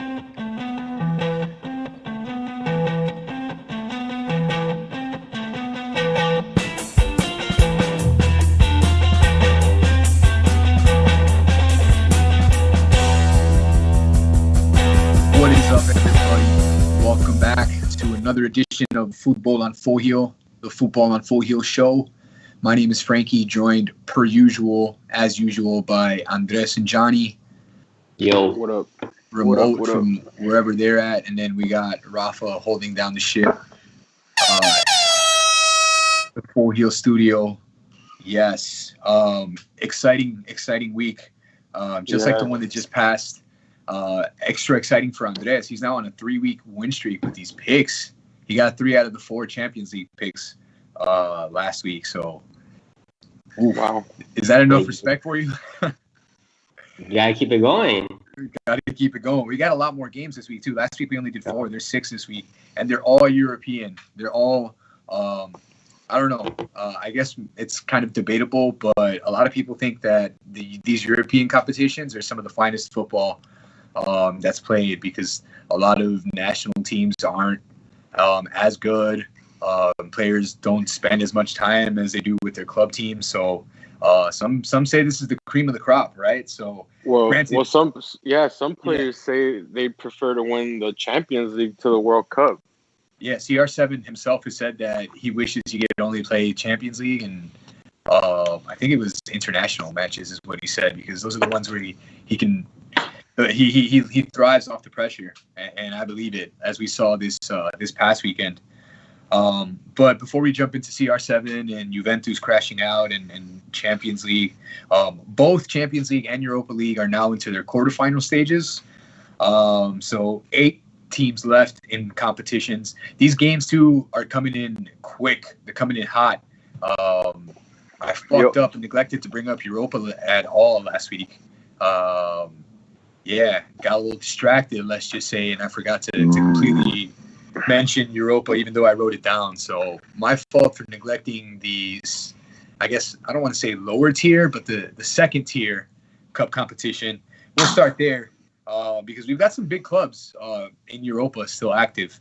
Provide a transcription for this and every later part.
What is up, everybody? Welcome back to another edition of Futbol on Full Heel, the Futbol on Full Heel show. My name is Frankie, joined as usual, by Andres and Johnny. Yo, what up? Remote what up? from wherever they're at, and then we got Rafa holding down the ship. The Full Heel studio. Yes. Exciting week. Just like the one that just passed. Extra exciting for Andres. He's now on a 3-week win streak with these picks. He got 3 out of the 4 Champions League picks last week. So, Wow. Is that enough respect for you? you gotta keep it going. Got to keep it going. We got a lot more games this week, too. Last week we only did 4. There's 6 this week. And they're all European. They're all, I don't know. I guess it's kind of debatable, but a lot of people think that these European competitions are some of the finest football that's played, because a lot of national teams aren't as good. Players don't spend as much time as they do with their club teams. So some say this is the cream of the crop, right? So some players say they prefer to win the Champions League to the World Cup. Yeah, CR7 himself has said that he wishes he could only play Champions League and I think it was international matches is what he said, because those are the ones where he can. He thrives off the pressure, and I believe it, as we saw this past weekend. But before we jump into CR7 and Juventus crashing out and Champions League, both Champions League and Europa League are now into their quarterfinal stages. So 8 teams left in competitions. These games, too, are coming in quick. They're coming in hot. I fucked up and neglected to bring up Europa at all last week. Yeah, got a little distracted, let's just say, and I forgot to completely mention Europa, even though I wrote it down. So my fault for neglecting these, I guess, I don't want to say lower tier, but the second tier cup competition. We'll start there because we've got some big clubs in Europa still active.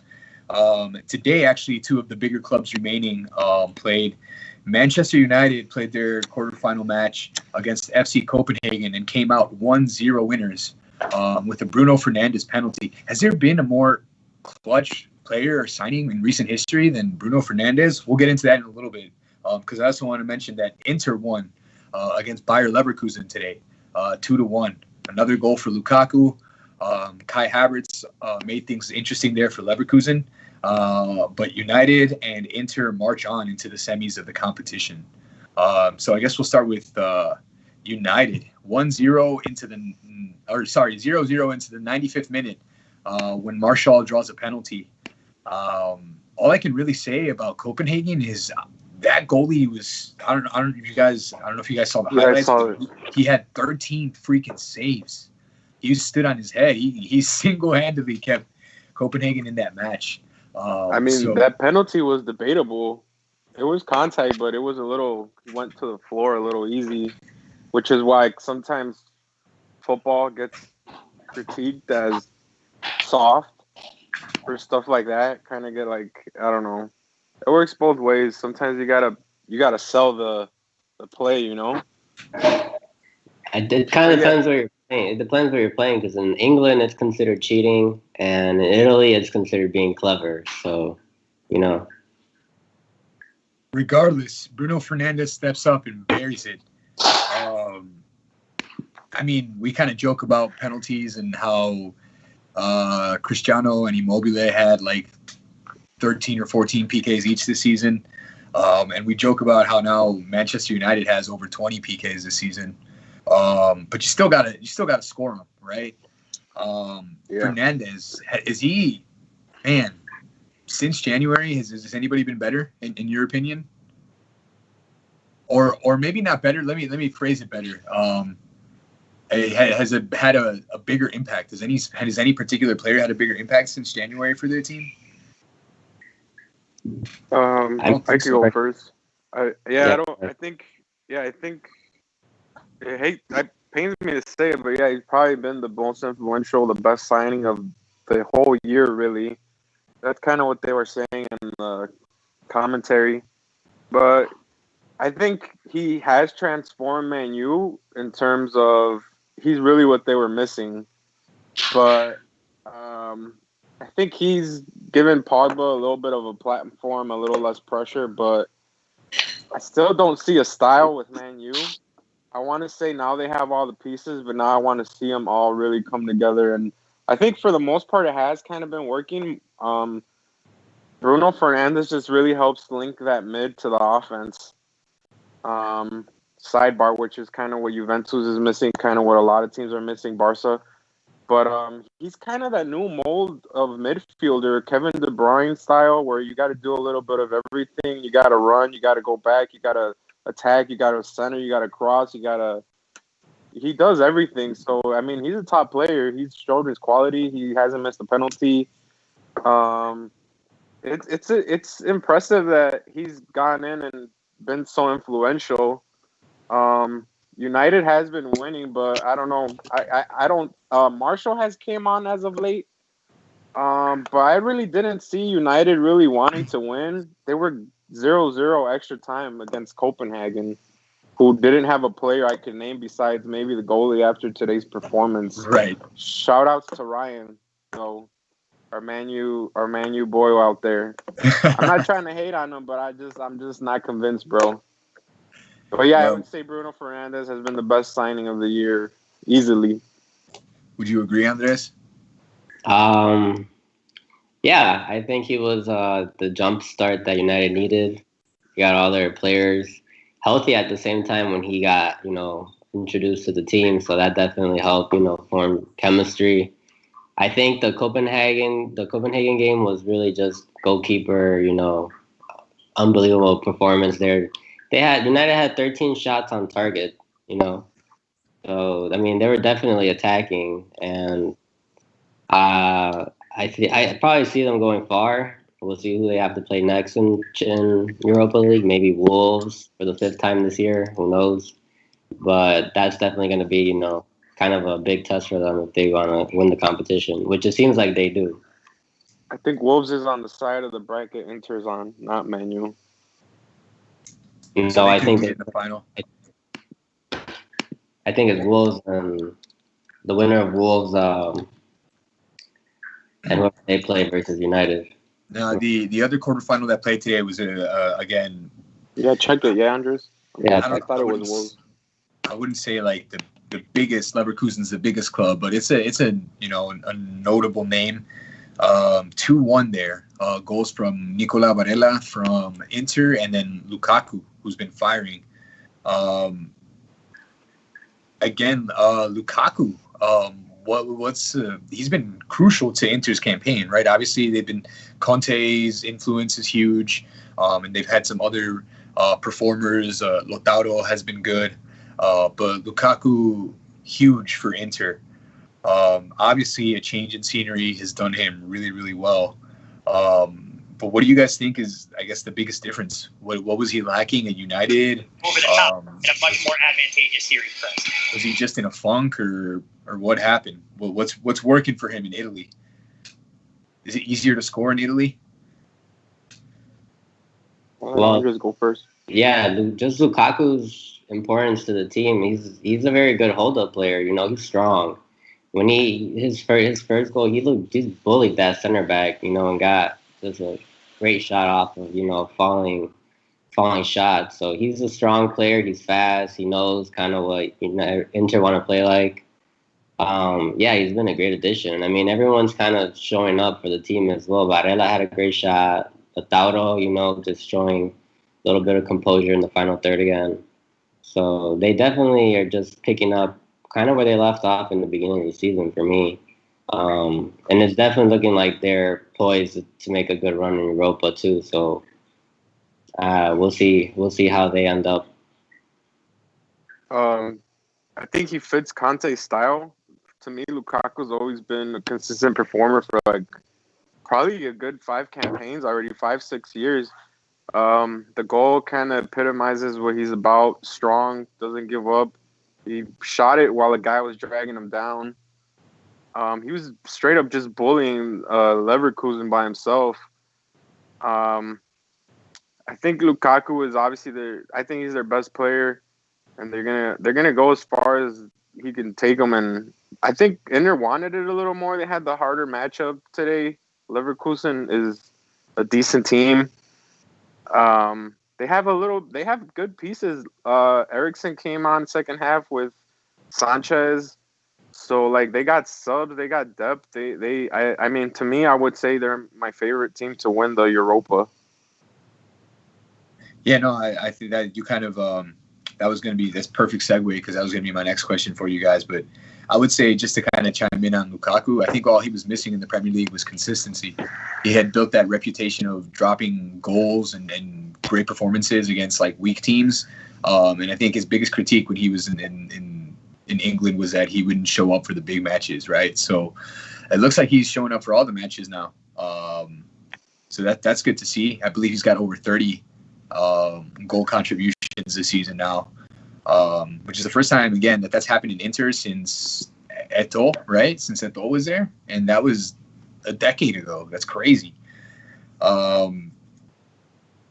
Today, actually, 2 of the bigger clubs remaining played. Manchester United played their quarterfinal match against FC Copenhagen and came out 1-0 winners. With a Bruno Fernandes penalty. Has there been a more clutch player or signing in recent history than Bruno Fernandes? We'll get into that in a little bit, because I also want to mention that Inter won against Bayer Leverkusen today, 2-1. Another goal for Lukaku. Kai Havertz made things interesting there for Leverkusen. But United and Inter march on into the semis of the competition. So I guess we'll start with United. 0-0 into the 95th minute when Martial draws a penalty. All I can really say about Copenhagen is that goalie was I don't know if you guys saw the highlights. He had 13 freaking saves. He stood on his head. He single-handedly kept Copenhagen in that match. That penalty was debatable. It was contact, but it was went to the floor a little easy, which is why sometimes football gets critiqued as soft or stuff like that. Kind of get I don't know. It works both ways. Sometimes you gotta sell the play, you know. It kind of depends where you're playing. It depends where you're playing, because in England it's considered cheating, and in Italy it's considered being clever. So, you know. Regardless, Bruno Fernandes steps up and buries it. We kind of joke about penalties and how Cristiano and Immobile had 13 or 14 PKs each this season. And we joke about how now Manchester United has over 20 PKs this season. But you still gotta score them, right? Fernandes, is he, man, since January, has anybody been better in your opinion? Or maybe not better. Let me phrase it better. Has it had a bigger impact? Has any particular player had a bigger impact since January for their team? I could go first. I think pains me to say it, but yeah, he's probably been the most influential, the best signing of the whole year, really. That's kind of what they were saying in the commentary. But I think he has transformed Man U in terms of he's really what they were missing. But I think he's given Pogba a little bit of a platform, a little less pressure, but I still don't see a style with Man U. I want to say now they have all the pieces, but now I want to see them all really come together. And I think for the most part, it has kind of been working. Bruno Fernandes just really helps link that mid to the offense. Sidebar, which is kind of what Juventus is missing, kind of what a lot of teams are missing, Barca. But he's kind of that new mold of midfielder, Kevin De Bruyne style, where you got to do a little bit of everything. You got to run, you got to go back, you got to attack, you got to center, you got to cross, he does everything. So, I mean, he's a top player. He's showed his quality. He hasn't missed a penalty. It's impressive that he's gone in and been so influential. United has been winning, but I don't know. I don't. Marshall has came on as of late, but I really didn't see United really wanting to win. They were 0-0 extra time against Copenhagen, who didn't have a player I could name besides maybe the goalie after today's performance. Right. Shout outs to Ryan, so our Man U boy out there. I'm not trying to hate on him, but I'm just not convinced, bro. But yeah, I would say Bruno Fernandes has been the best signing of the year, easily. Would you agree, Andres? Yeah, I think he was the jump start that United needed. He got all their players healthy at the same time when he got, introduced to the team. So that definitely helped, form chemistry. I think the Copenhagen game was really just goalkeeper, unbelievable performance there. United had 13 shots on target, So I mean, they were definitely attacking, and I probably see them going far. We'll see who they have to play next in Europa League. Maybe Wolves for the 5th time this year. Who knows? But that's definitely going to be, kind of a big test for them if they want to win the competition, which it seems like they do. I think Wolves is on the side of the bracket Inter's on, not Man U. So I think in the final. I think it's Wolves and the winner of Wolves and whoever they play versus United. No, the other quarterfinal that played today was again. Yeah, check it. Yeah, Andres. Yeah, I thought it was Wolves. I wouldn't say like the biggest. Leverkusen's the biggest club, but it's a notable name. 2-1 there. Goals from Nicola Varela from Inter, and then Lukaku, who's been firing. Lukaku. He's been crucial to Inter's campaign, right? Obviously, Conte's influence is huge, and they've had some other performers. Lautaro has been good, but Lukaku huge for Inter. Obviously, a change in scenery has done him really, really well. But what do you guys think is, I guess, the biggest difference? What was he lacking at United? Over the top, in a much more advantageous series press. Was he just in a funk, or what happened? Well, what's working for him in Italy? Is it easier to score in Italy? Well, just go first. Yeah, just Lukaku's importance to the team. He's a very good hold-up player. He's strong. When his first goal, he bullied that center back, and got just a great shot off of falling shots. So he's a strong player. He's fast. He knows kind of what Inter want to play like. He's been a great addition. I mean, everyone's kind of showing up for the team as well. Varela had a great shot. Lautaro, just showing a little bit of composure in the final third again. So they definitely are just picking up kind of where they left off in the beginning of the season for me. And it's definitely looking like they're poised to make a good run in Europa too. So we'll see how they end up. I think he fits Conte's style. To me, Lukaku's always been a consistent performer for probably a good 5 campaigns already, 5-6 years. The goal kind of epitomizes what he's about. Strong, doesn't give up. He shot it while a guy was dragging him down. He was straight up just bullying Leverkusen by himself. I think Lukaku is obviously I think he's their best player, and they're gonna go as far as he can take them. And I think Inter wanted it a little more. They had the harder matchup today. Leverkusen is a decent team. They have good pieces. Eriksson came on second half with Sanchez. So like they got subs, they got depth. I mean, to me, I would say they're my favorite team to win the Europa. Yeah, no, I think that you kind of that was going to be this perfect segue because that was going to be my next question for you guys. But I would say just to kind of chime in on Lukaku, I think all he was missing in the Premier League was consistency. He had built that reputation of dropping goals and great performances against like weak teams. And I think his biggest critique when he was in England was that he wouldn't show up for the big matches, right? So it looks like he's showing up for all the matches now. So that's good to see. I believe he's got over 30 goal contributions this season now, which is the first time, again, that's happened in Inter since Eto'o, right? Since Eto'o was there. And that was a decade ago. That's crazy.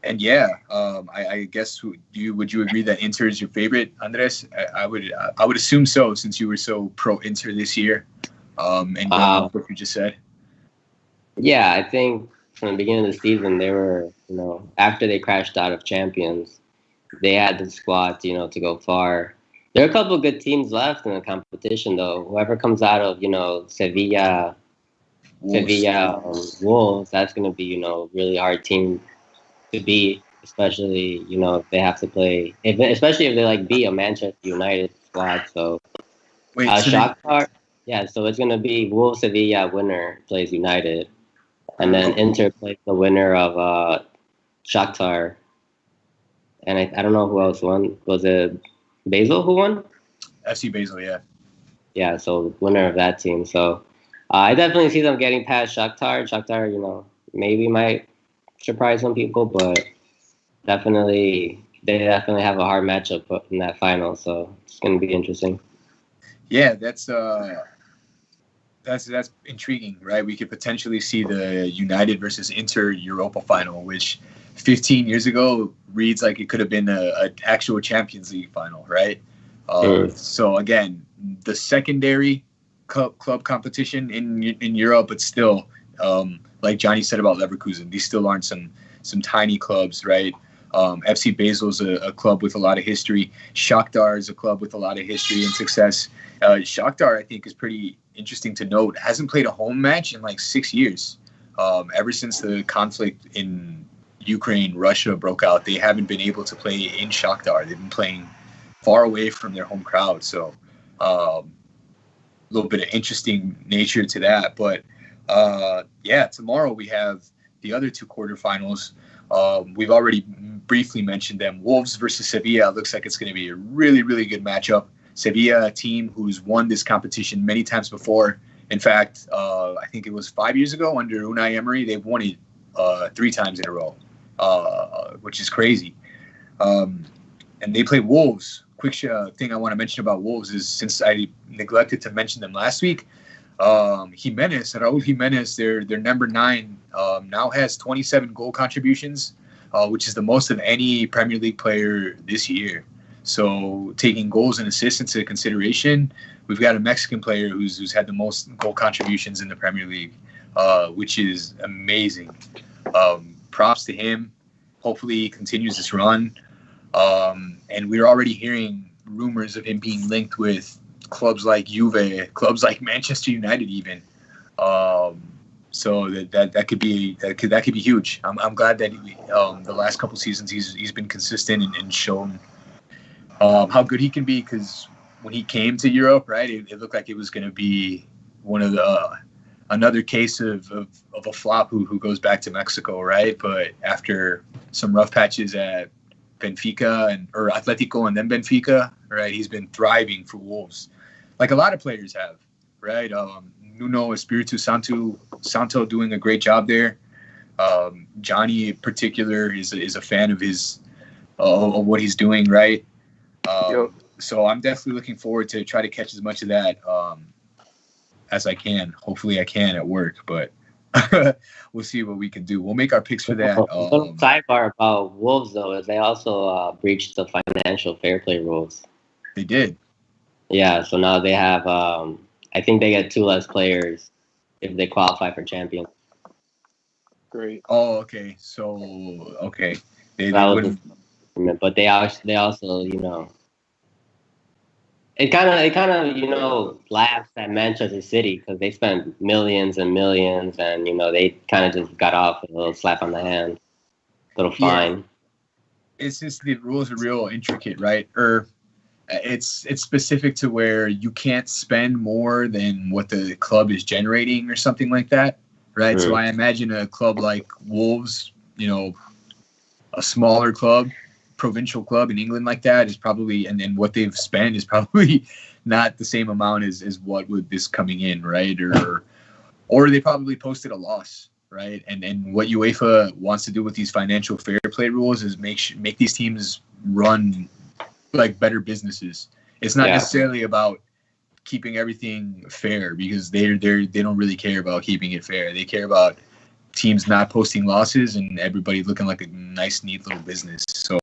And yeah, I guess would you agree that Inter is your favorite, Andres? I would assume so, since you were so pro Inter this year, and going off what you just said. Yeah, I think from the beginning of the season, they were, after they crashed out of Champions, they had the squad, to go far. There are a couple of good teams left in the competition, though. Whoever comes out of, Sevilla, Wolves, that's going to be, really hard team to beat, especially, if they have to play, especially if they be a Manchester United squad. So, Shakhtar, so it's going to be Wolves Sevilla winner plays United, and then Inter plays the winner of Shakhtar. And I don't know who else won. Was it Basel who won? FC Basel, yeah. Yeah, so winner of that team. So I definitely see them getting past Shakhtar. Shakhtar, maybe might surprise some people, but they definitely have a hard matchup in that final. So it's going to be interesting. Yeah, that's intriguing, right? We could potentially see the United versus Inter Europa final, which 15 years ago reads like it could have been an actual Champions League final, right? So again, the secondary club competition in Europe, but still, like Johnny said about Leverkusen, these still aren't some tiny clubs, right? FC Basel is a club with a lot of history. Shakhtar is a club with a lot of history and success. Shakhtar, I think, is pretty interesting to note. Hasn't played a home match in like 6 years. Ever since the conflict in Ukraine, Russia broke out, they haven't been able to play in Shakhtar. They've been playing far away from their home crowd. So a little bit of interesting nature to that. But tomorrow we have the other two quarterfinals. We've already briefly mentioned them. Wolves versus Sevilla. It looks like it's going to be a really, really good matchup. Sevilla, a team who's won this competition many times before. In fact, I think it was 5 years ago under Unai Emery. They've won it 3 times in a row, which is crazy. And they play Wolves. Quick thing I want to mention about Wolves is, since I neglected to mention them last week, Raul Jimenez, their number 9, now has 27 goal contributions, which is the most of any Premier League player this year. So taking goals and assists into consideration, we've got a Mexican player who's had the most goal contributions in the Premier League, which is amazing. Props to him. Hopefully he continues this run. And we're already hearing rumors of him being linked with clubs like Juve, clubs like Manchester United, even. So that could be huge. I'm glad that the last couple seasons he's been consistent and shown how good he can be. Because when he came to Europe, right, it looked like it was going to be one of another case of a flop who goes back to Mexico, right? But after some rough patches at Benfica or Atletico and then Benfica, right, he's been thriving for Wolves, like a lot of players have, right? Nuno Espiritu Santo doing a great job there. Johnny in particular is a fan of his of what he's doing, right? So I'm definitely looking forward to try to catch as much of that as I can. Hopefully I can at work, but we'll see what we can do. We'll make our picks for that. A little sidebar about Wolves, though, is they also breached the financial fair play rules. They did. Yeah, so now they have, I think they get 2 less players if they qualify for Champions. Great. Oh, okay. So, okay. They wouldn't. But they also, you know, it kind of laughs at Manchester City because they spent millions and millions, and you know they kind of just got off with a little slap on the hand, little fine. It's just the rules are real intricate, right? Or it's specific to where you can't spend more than what the club is generating or something like that, right? So I imagine a club like Wolves, you know, a smaller club, provincial club in England like that is probably, and then what they've spent is probably not the same amount as what would this coming in, right? Or they probably posted a loss, right? And what UEFA wants to do with these financial fair play rules is make these teams run like better businesses. It's not necessarily about keeping everything fair because they don't really care about keeping it fair. They care about teams not posting losses and everybody looking like a nice, neat little business. So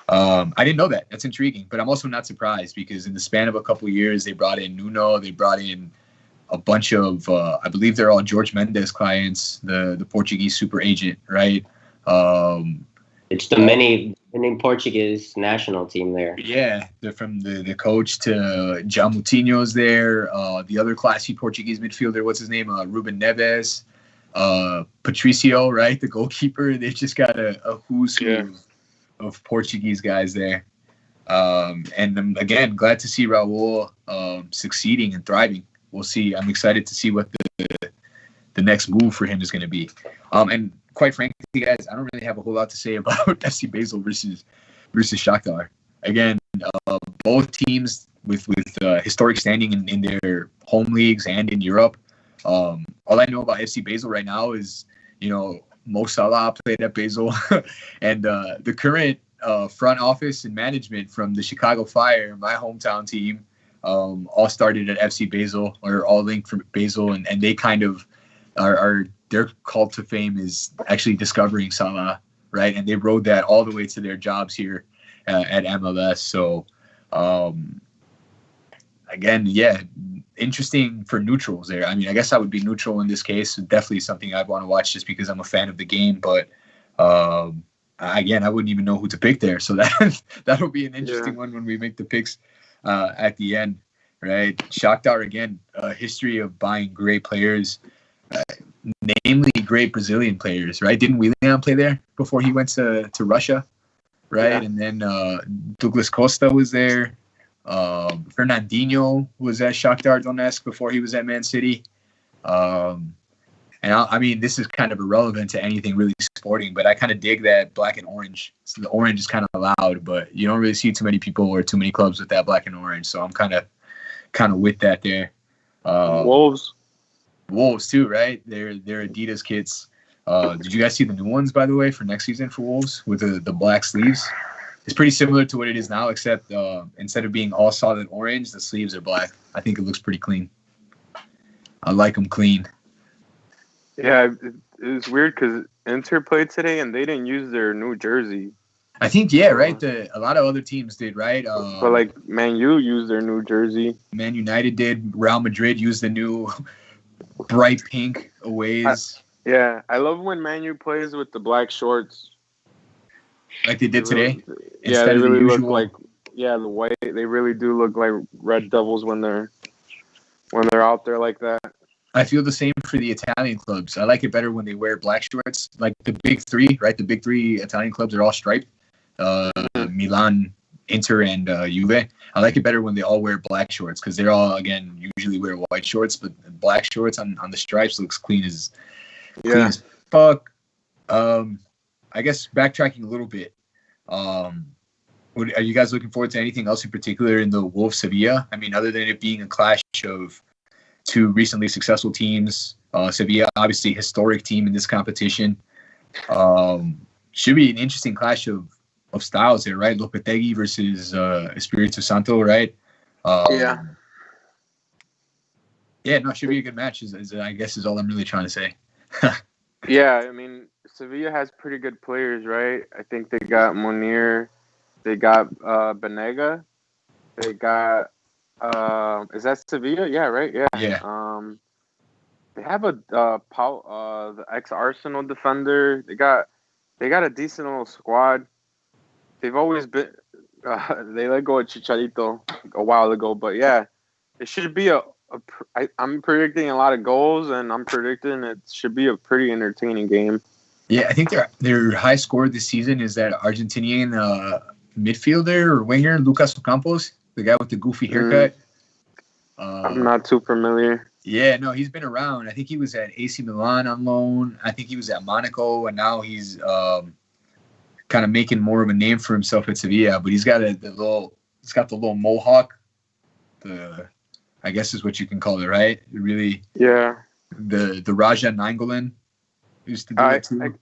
I didn't know that. That's intriguing. But I'm also not surprised because in the span of a couple of years, they brought in Nuno. They brought in a bunch of, I believe they're all George Mendes clients, the Portuguese super agent, right? It's the many Portuguese national team there. Yeah, they're from the coach to João Moutinho's there. The other classy Portuguese midfielder, what's his name? Ruben Neves. Patricio, right? The goalkeeper. They've just got a who's who of Portuguese guys there. And I'm, again, glad to see Raul succeeding and thriving. We'll see. I'm excited to see what the next move for him is going to be. And quite frankly, guys, I don't really have a whole lot to say about FC Basel versus Shakhtar. Again, both teams with historic standing in their home leagues and in Europe. All I know about FC Basel right now is, you know, Mo Salah played at Basel, and the current front office and management from the Chicago Fire, my hometown team, all started at FC Basel or all linked from Basel, and they kind of are their call to fame is actually discovering Salah, right? And they rode that all the way to their jobs here at MLS. So, again, interesting for neutrals there. I mean, I guess I would be neutral in this case. Definitely something I'd want to watch just because I'm a fan of the game. But again, I wouldn't even know who to pick there. So that'll be an interesting one when we make the picks at the end, right? Shakhtar, again, a history of buying great players, namely great Brazilian players, right? Didn't Willian play there before he went to Russia, right? Yeah. And then Douglas Costa was there. Fernandinho was at Shakhtar Donetsk before he was at Man City. And I mean, this is kind of irrelevant to anything really sporting, but I kind of dig that black and orange. So the orange is kind of loud, but you don't really see too many people or too many clubs with that black and orange. So I'm kind of with that there. Wolves too, right? They're Adidas kits. Did you guys see the new ones, by the way, for next season for Wolves with the black sleeves? It's pretty similar to what it is now, except instead of being all solid orange, the sleeves are black. I think it looks pretty clean. I like them clean. Yeah, it was weird because Inter played today and they didn't use their new jersey. I think, right? A lot of other teams did, right? But like Man U used their new jersey. Man United did. Real Madrid used the new bright pink aways. I love when Man U plays with the black shorts. Like they did today? Yeah, they really look like the white. They really do look like Red Devils when they're out there like that. I feel the same for the Italian clubs. I like it better when they wear black shorts. Like the big three, right? The big three Italian clubs are all striped. Milan, Inter, and Juve. I like it better when they all wear black shorts because they're all, again, usually wear white shorts, but black shorts on the stripes looks clean as fuck. I guess backtracking a little bit, are you guys looking forward to anything else in particular in the Wolves Sevilla? I mean, other than it being a clash of two recently successful teams, Sevilla, obviously historic team in this competition. Should be an interesting clash of styles there, right? Lopetegui versus Espirito Santo, right? Yeah. Yeah, no, it should be a good match. I guess is all I'm really trying to say. Yeah, I mean, Sevilla has pretty good players, right? I think they got Munir, they got Benega, they got is that Sevilla? Yeah, right. Yeah. Yeah. They have a Paul, the ex-Arsenal defender. They got a decent little squad. They've always been. They let go of Chicharito a while ago, but yeah, it should be I'm predicting a lot of goals, and I'm predicting it should be a pretty entertaining game. Yeah, I think their high score this season is that Argentinian midfielder or winger Lucas Ocampos, the guy with the goofy haircut. I'm not too familiar. Yeah, no, he's been around. I think he was at AC Milan on loan. I think he was at Monaco, and now he's kind of making more of a name for himself at Sevilla. But he's got the little mohawk. I guess is what you can call it, right? Really, yeah. The Raja Nainggolan used to do it too.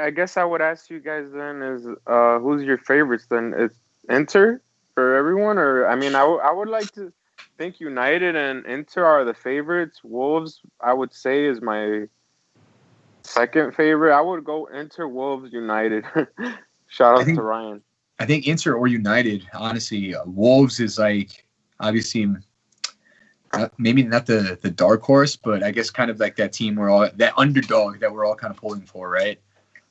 I guess I would ask you guys then is who's your favorites then? It's Inter for everyone, or I mean, I would like to think United and Inter are the favorites. Wolves, I would say, is my second favorite. I would go Inter, Wolves, United. Shout out to Ryan. I think Inter or United, honestly. Wolves is like obviously. Maybe not the dark horse, but I guess kind of like that team that underdog that we're all kind of pulling for, right?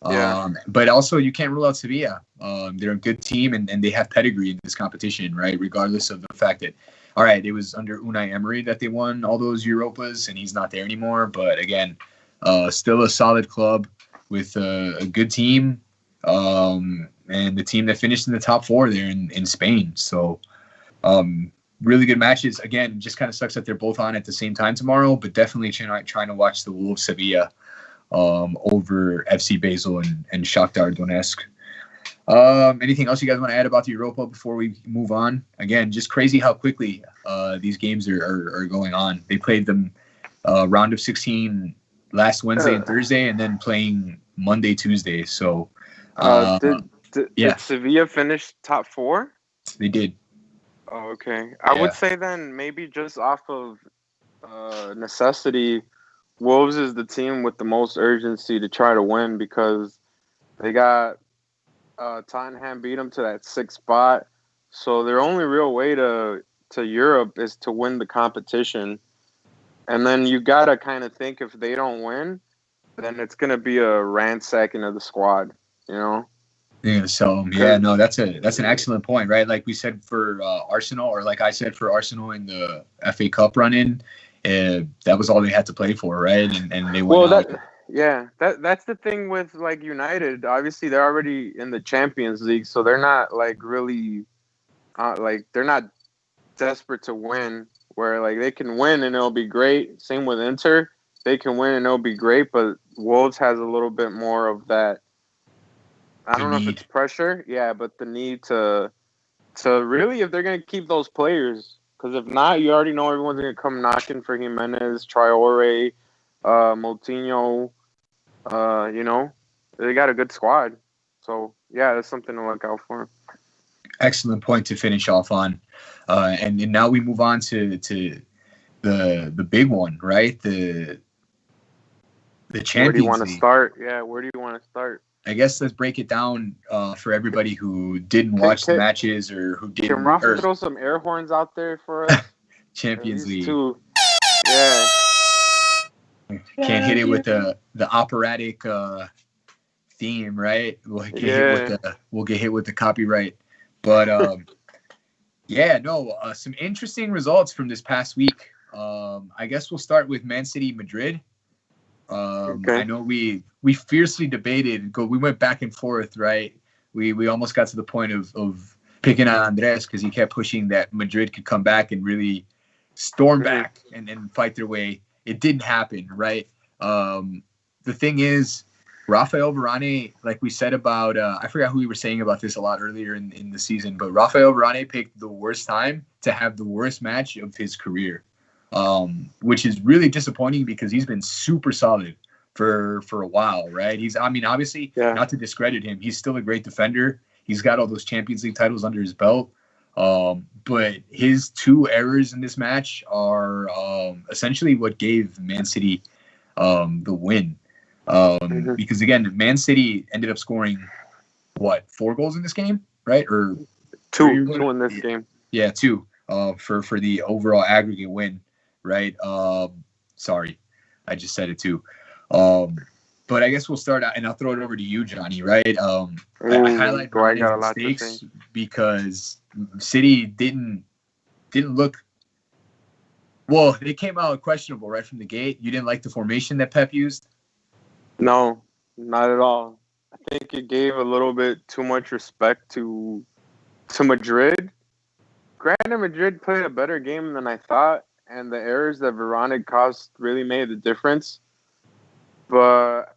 Yeah. But also you can't rule out Sevilla. They're a good team and they have pedigree in this competition, right? Regardless of the fact that, all right, it was under Unai Emery that they won all those Europas and he's not there anymore. But again, still a solid club with a good team and the team that finished in the top 4 there in Spain. So, really good matches. Again, just kind of sucks that they're both on at the same time tomorrow, but definitely trying to watch the Wolves Sevilla over FC Basel and Shakhtar Donetsk. Anything else you guys want to add about the Europa before we move on? Again, just crazy how quickly these games are going on. They played them round of 16 last Wednesday and Thursday, and then playing Monday, Tuesday. So, did Sevilla finish top 4? They did. Oh, okay. I would say then maybe just off of necessity, Wolves is the team with the most urgency to try to win because they got Tottenham beat them to that 6th spot. So their only real way to Europe is to win the competition. And then you got to kind of think if they don't win, then it's going to be a ransacking of the squad, you know? Yeah, so no, that's an excellent point, right? Like we said for Arsenal, or like I said for Arsenal in the FA Cup run-in, that was all they had to play for, right? And they went out. That's the thing with like United. Obviously, they're already in the Champions League, so they're not like really, they're not desperate to win. Where like they can win and it'll be great. Same with Inter, they can win and it'll be great. But Wolves has a little bit more of that. I don't know if it's pressure, but the need to really, if they're going to keep those players, because if not, you already know everyone's going to come knocking for Jimenez, Traore, Moutinho, you know, they got a good squad. So, yeah, that's something to look out for. Excellent point to finish off on. And now we move on to the big one, right? The Champions League. Where do you want to start? Yeah, where do you want to start? I guess let's break it down for everybody who didn't watch the matches or who didn't. Can Rafa throw some air horns out there for us? Champions League. Yeah. Can't hit it with the operatic theme, right? We'll get hit with the copyright. But some interesting results from this past week. I guess we'll start with Man City Madrid. I know we fiercely debated. We went back and forth, right? We almost got to the point of picking on Andres because he kept pushing that Madrid could come back and really storm back and fight their way. It didn't happen, right? The thing is, Rafael Varane, like we said about, I forgot who we were saying about this a lot earlier in the season, but Rafael Varane picked the worst time to have the worst match of his career. Which is really disappointing because he's been super solid for a while, right? Obviously, not to discredit him, he's still a great defender. He's got all those Champions League titles under his belt. But his 2 errors in this match are essentially what gave Man City the win. Because, again, Man City ended up scoring, 4 goals in this game, right? Or 2 in this game. Yeah, 2 for the overall aggregate win, right? Sorry, I just said it too. But I guess we'll start out, and I'll throw it over to you, Johnny, right? I highlight Ronaldo's mistakes because City didn't look well. They came out questionable right from the gate. You didn't like the formation that Pep used? No, not at all. I think it gave a little bit too much respect to Madrid. Granted, Madrid played a better game than I thought, and the errors that Varane caused really made the difference. But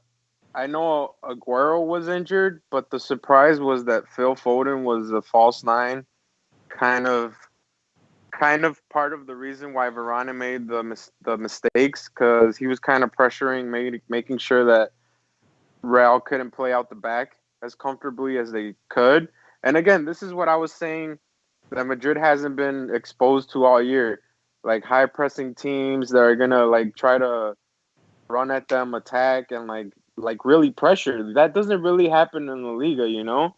I know Aguero was injured, but the surprise was that Phil Foden was a false 9. Kind of part of the reason why Varane made the mistakes, because he was kind of pressuring, making sure that Real couldn't play out the back as comfortably as they could. And again, this is what I was saying that Madrid hasn't been exposed to all year. Like high pressing teams that are gonna like try to run at them, attack, and like really pressure. That doesn't really happen in the Liga, you know?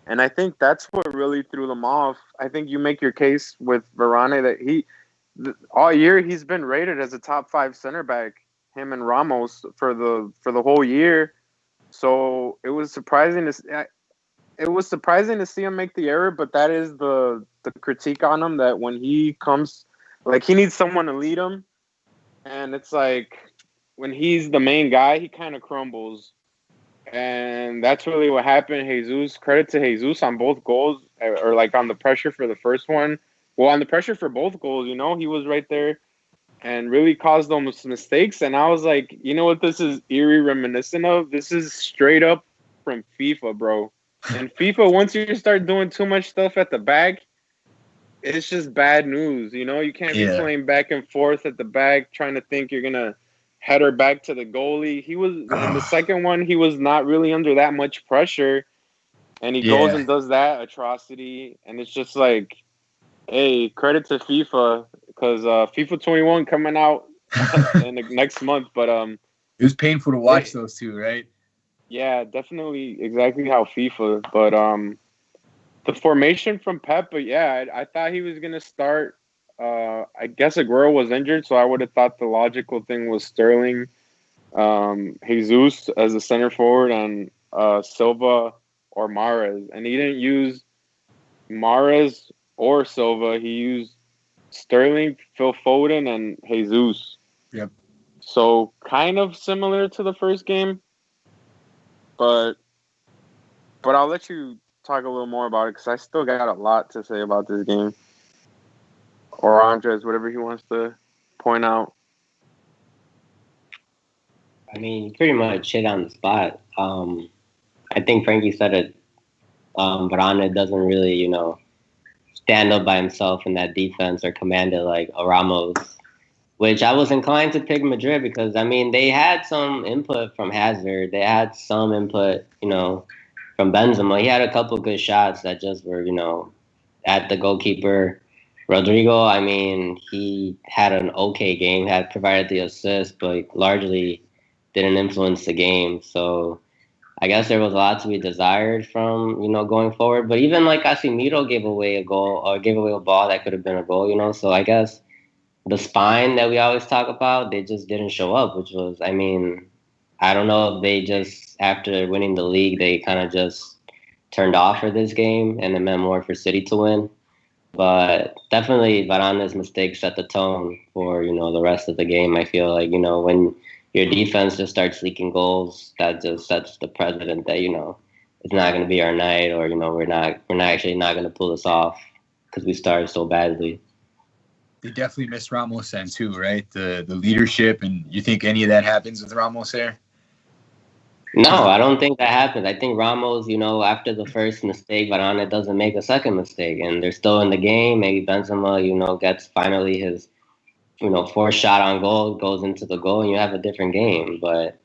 And I think that's what really threw them off. I think you make your case with Varane that all year he's been rated as a top 5 center back, him and Ramos for the whole year. So it was surprising to see him make the error, but that is the critique on him, that when he comes, like, he needs someone to lead him, and it's like when he's the main guy, he kind of crumbles. And that's really what happened. Credit to Jesus on both goals, or like on the pressure for the first one. Well, on the pressure for both goals, you know, he was right there and really caused those mistakes. And I was like, you know what this is eerie reminiscent of? This is straight up from FIFA, bro. In FIFA, once you start doing too much stuff at the back, it's just bad news. You know, you can't be playing back and forth at the back, trying to think you're going to header back to the goalie. He was in the second one, he was not really under that much pressure, and he goes and does that atrocity. And it's just like, hey, credit to FIFA, because FIFA 21 coming out in the next month. But it was painful to watch those two, right? Yeah, definitely exactly how FIFA. But the formation from Pep, but yeah, I thought he was gonna start. I guess Aguero was injured, so I would have thought the logical thing was Sterling, Jesus as a center forward, and Silva or Mahrez. And he didn't use Mahrez or Silva. He used Sterling, Phil Foden, and Jesus. Yep. So kind of similar to the first game, but I'll let you talk a little more about it, because I still got a lot to say about this game. Or Andres, whatever he wants to point out. I mean, you pretty much hit on the spot. I think Frankie said it. Varane doesn't really, you know, stand up by himself in that defense or command it like a Ramos, which I was inclined to pick Madrid because, I mean, they had some input from Hazard. They had some input, you know, from Benzema. He had a couple good shots that just were, you know, at the goalkeeper. Rodrigo, I mean, he had an okay game, had provided the assist, but largely didn't influence the game. So I guess there was a lot to be desired from, you know, going forward. But even like Casemiro gave away a goal, or gave away a ball that could have been a goal, you know. So I guess the spine that we always talk about, they just didn't show up, which was, I mean, I don't know if they just, after winning the league, they kind of just turned off for this game and it meant more for City to win. But definitely Varane's mistakes set the tone for, you know, the rest of the game. I feel like, you know, when your defense just starts leaking goals, that just sets the precedent that, you know, it's not going to be our night, or, you know, we're not actually not going to pull this off because we started so badly. They definitely missed Ramos then too, right? The leadership, and you think any of that happens with Ramos there? No, I don't think that happens. I think Ramos, you know, after the first mistake, Varane doesn't make a second mistake, and they're still in the game. Maybe Benzema, you know, gets finally his, you know, fourth shot on goal, goes into the goal, and you have a different game. But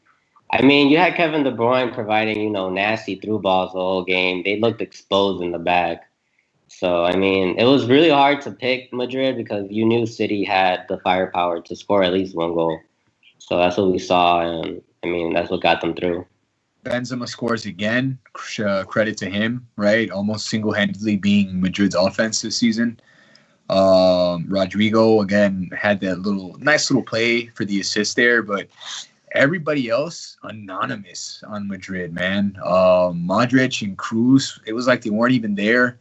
I mean, you had Kevin De Bruyne providing, nasty through balls the whole game. They looked exposed in the back. So, I mean, it was really hard to pick Madrid because you knew City had the firepower to score at least one goal. So that's what we saw, and, I mean, that's what got them through. Benzema scores again. Credit to him, right? Almost single-handedly being Madrid's offense this season. Rodrigo, again, had that nice little play for the assist there, but everybody else, anonymous on Madrid, man. Modric and Cruz, it was like they weren't even there.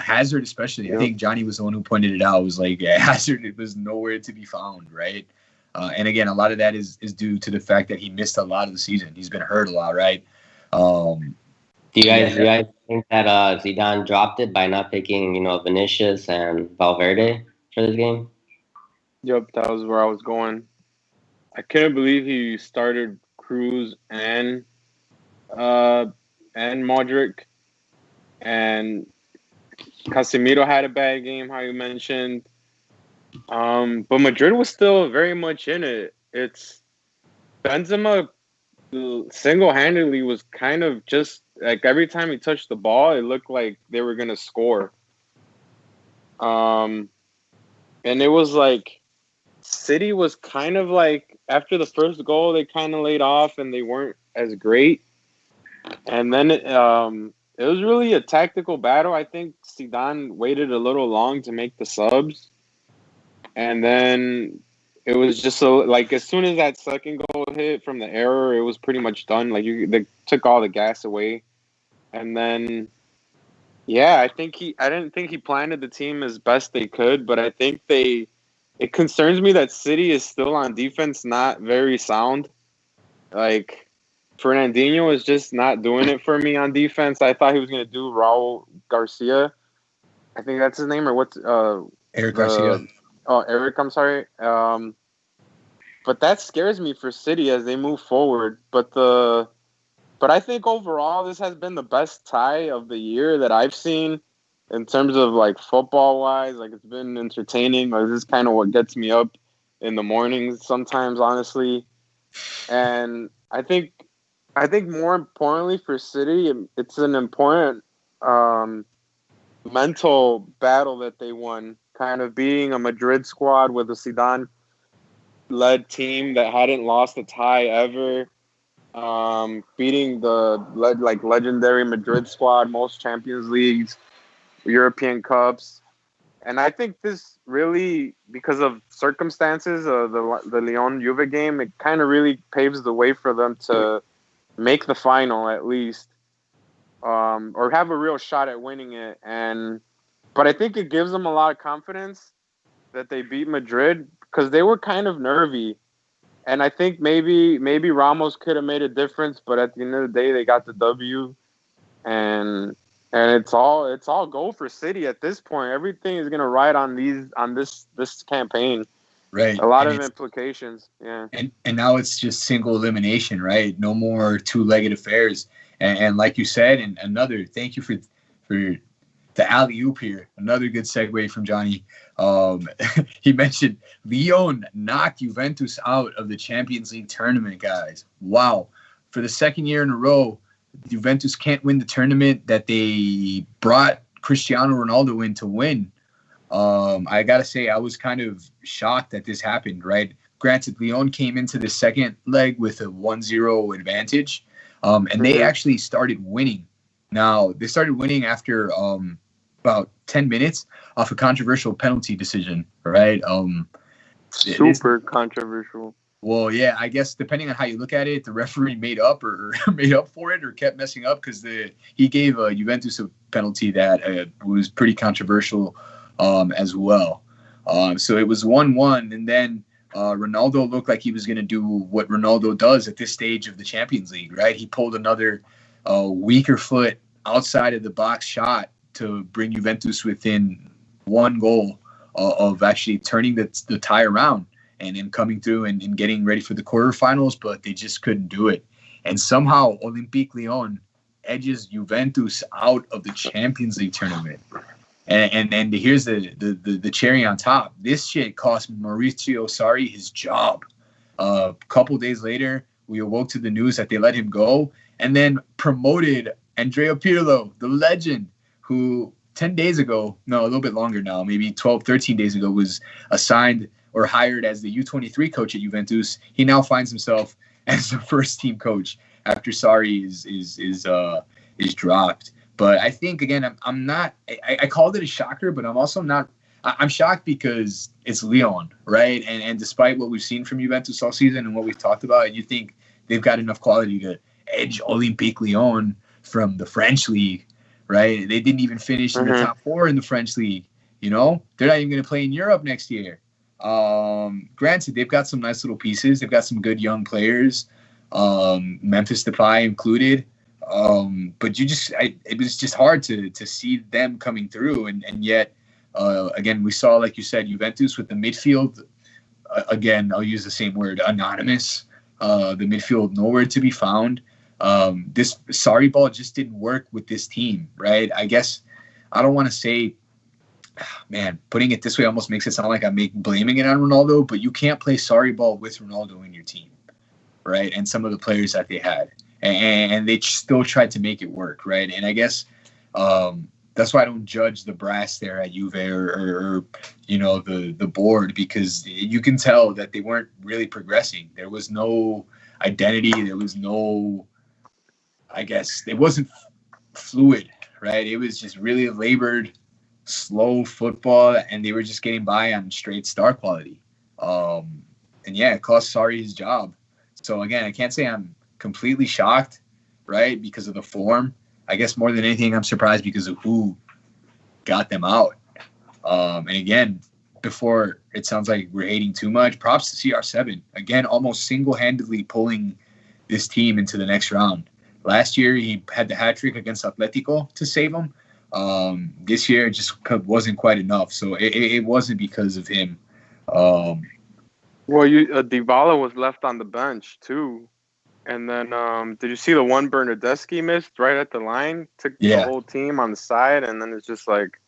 Hazard especially, I think Johnny was the one who pointed it out. It was like Hazard, it was nowhere to be found, right? And again, a lot of that is due to the fact that he missed a lot of the season. He's been hurt a lot, right? Do you guys think that Zidane dropped it by not picking, Vinicius and Valverde for this game? Yep, that was where I was going. I couldn't believe he started Cruz and Modric, and Casemiro had a bad game, how you mentioned. But Madrid was still very much in it. It's Benzema single-handedly was kind of just like every time he touched the ball, it looked like they were gonna score. And it was like City was kind of like after the first goal, they kind of laid off and they weren't as great. And then it was really a tactical battle. I think Zidane waited a little long to make the subs. And then it was just as soon as that second goal hit from the error, it was pretty much done. Like they took all the gas away. And then, I didn't think he planted the team as best they could, but I think it concerns me that City is still on defense not very sound. Like, Fernandinho is just not doing it for me on defense. I thought he was going to do Raul Garcia. I think that's his name, or what's Eric Garcia. Eric, I'm sorry. But that scares me for City as they move forward. But I think overall this has been the best tie of the year that I've seen in terms of like football wise. Like it's been entertaining. Like this is kind of what gets me up in the mornings sometimes, honestly. And I think more importantly for City, it's an important mental battle that they won. Kind of being a Madrid squad with a Zidane-led team that hadn't lost a tie ever, beating the legendary Madrid squad, most Champions Leagues, European Cups, and I think this really, because of circumstances, the Lyon-Juve game, it kind of really paves the way for them to make the final at least, or have a real shot at winning it. But I think it gives them a lot of confidence that they beat Madrid because they were kind of nervy. And I think maybe Ramos could have made a difference, but at the end of the day, they got the W. And it's all go for City at this point. Everything is gonna ride on this campaign. Right. A lot of implications. Yeah. And now it's just single elimination, right? No more two-legged affairs. And like you said, and thank you for the alley-oop here. Another good segue from Johnny. He mentioned Lyon knocked Juventus out of the Champions League tournament, guys. Wow. For the second year in a row, Juventus can't win the tournament that they brought Cristiano Ronaldo in to win. I got to say, I was kind of shocked that this happened, right? Granted, Lyon came into the second leg with a 1-0 advantage, and they actually started winning. Now, they started winning after about 10 minutes off a controversial penalty decision, right? Super controversial. Well, yeah, I guess depending on how you look at it, the referee made up for it or kept messing up because he gave Juventus a penalty that was pretty controversial as well. So it was 1-1, and then Ronaldo looked like he was going to do what Ronaldo does at this stage of the Champions League, right? He pulled another weaker foot outside of the box shot to bring Juventus within one goal of actually turning the tie around and then coming through and getting ready for the quarterfinals, but they just couldn't do it. And somehow Olympique Lyon edges Juventus out of the Champions League tournament. And here's the cherry on top. This shit cost Maurizio Sarri his job. A couple days later, we awoke to the news that they let him go, and then promoted Andrea Pirlo, the legend, who 10 days ago, no, a little bit longer now, maybe 12, 13 days ago, was assigned or hired as the U23 coach at Juventus. He now finds himself as the first team coach after Sarri is dropped. But I think, again, I'm not – I called it a shocker, but I'm also not – I'm shocked because it's Lyon, right? And despite what we've seen from Juventus all season and what we've talked about, you think they've got enough quality to edge Olympique Lyon from the French league, right? They didn't even finish in the top 4 in the French league, you know? They're not even going to play in Europe next year. Granted, they've got some nice little pieces. They've got some good young players, Memphis Depay included. But it was just hard to see them coming through. And yet, again, we saw, like you said, Juventus with the midfield. Again, I'll use the same word, anonymous. The midfield nowhere to be found. This Sarri ball just didn't work with this team, right? I guess I don't want to say, man, putting it this way almost makes it sound like I'm blaming it on Ronaldo, but you can't play Sarri ball with Ronaldo in your team, right? And some of the players that they had. And they still tried to make it work, right? And I guess that's why I don't judge the brass there at Juve or you know, the board, because you can tell that they weren't really progressing. There was no identity. There was no, I guess, it wasn't fluid, right? It was just really labored, slow football, and they were just getting by on straight star quality. And yeah, it cost Sarri his job. So again, I can't say I'm completely shocked, right, because of the form. I guess more than anything, I'm surprised because of who got them out. And again, before it sounds like we're hating too much, props to CR7. Again, almost single-handedly pulling this team into the next round. Last year, he had the hat trick against Atletico to save him. This year, it just wasn't quite enough. So it wasn't because of him. Well, Dybala was left on the bench too. And then, did you see the one Bernardeschi missed right at the line? Took the whole team on the side, and then it's just like,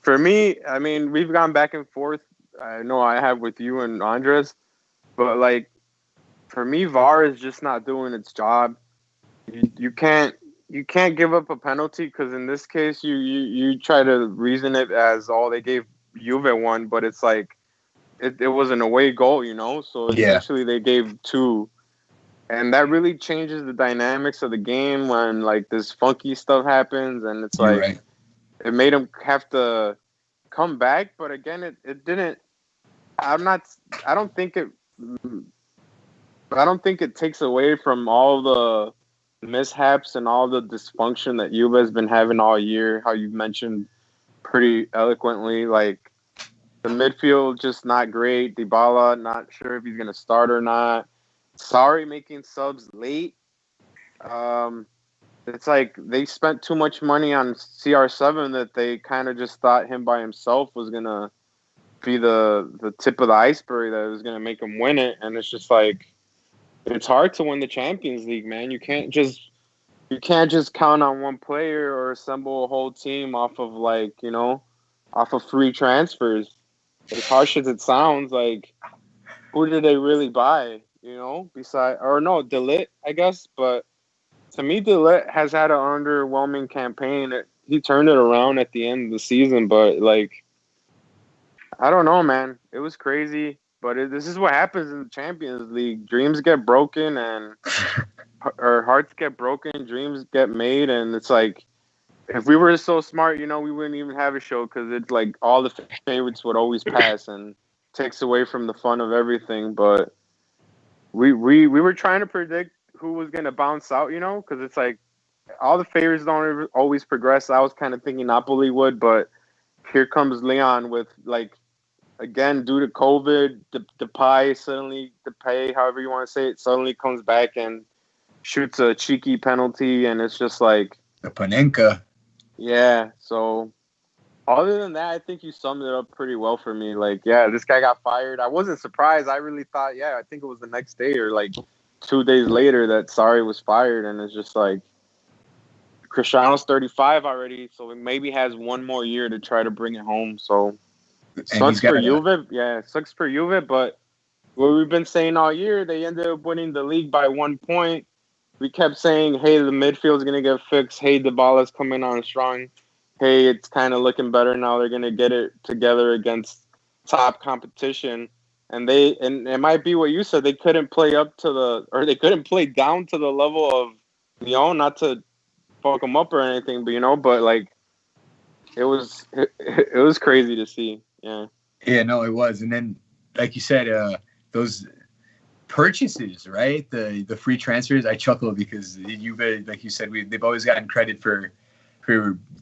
for me, I mean, we've gone back and forth. I know I have with you and Andres, but like, for me, VAR is just not doing its job. You can't give up a penalty because in this case, you try to reason it as they gave Juve one, but it's like it was an away goal, you know. So essentially, they gave 2. And that really changes the dynamics of the game when, like, this funky stuff happens. And it's like, it made him have to come back. But again, it didn't. I don't think it takes away from all the mishaps and all the dysfunction that Juve has been having all year. How you mentioned pretty eloquently, like, the midfield just not great. Dybala, not sure if he's going to start or not. Sarri making subs late. It's like they spent too much money on CR7 that they kind of just thought him by himself was going to be the tip of the iceberg that was going to make him win it. And it's just like, it's hard to win the Champions League, man. You can't just count on one player or assemble a whole team off of, like, you know, off of free transfers. As harsh as it sounds, like, who did they really buy? You know, De Ligt, I guess. But to me, De Ligt has had an underwhelming campaign. He turned it around at the end of the season, but, like, I don't know, man. It was crazy. But this is what happens in the Champions League. Dreams get broken or hearts get broken, dreams get made. And it's like, if we were so smart, you know, we wouldn't even have a show because it's like all the favorites would always pass and takes away from the fun of everything. But we were trying to predict who was going to bounce out, you know, because it's like all the favorites don't always progress. I was kind of thinking Napoli would, but here comes Leon with, like, again, due to COVID, Depay, however you want to say it, suddenly comes back and shoots a cheeky penalty, and it's just like the Panenka. Yeah, so other than that, I think you summed it up pretty well for me. Like, yeah, this guy got fired. I wasn't surprised. I really thought, I think it was the next day or like 2 days later that Sarri was fired, and it's just like Cristiano's 35 already, so it maybe has one more year to try to bring it home. So sucks for Juve. Yeah, sucks for Juve, but what we've been saying all year. They ended up winning the league by 1 point. We kept saying, hey, the midfield's going to get fixed. Hey, Dybala's coming on strong. Hey, it's kind of looking better now. They're going to get it together against top competition. And it might be what you said. They couldn't play they couldn't play down to the level of Lyon, not to fuck them up or anything, but like it was crazy to see. Yeah. Yeah, no, it was. And then, like you said, those purchases, right? The free transfers. I chuckle because Juve, like you said, they've always gotten credit for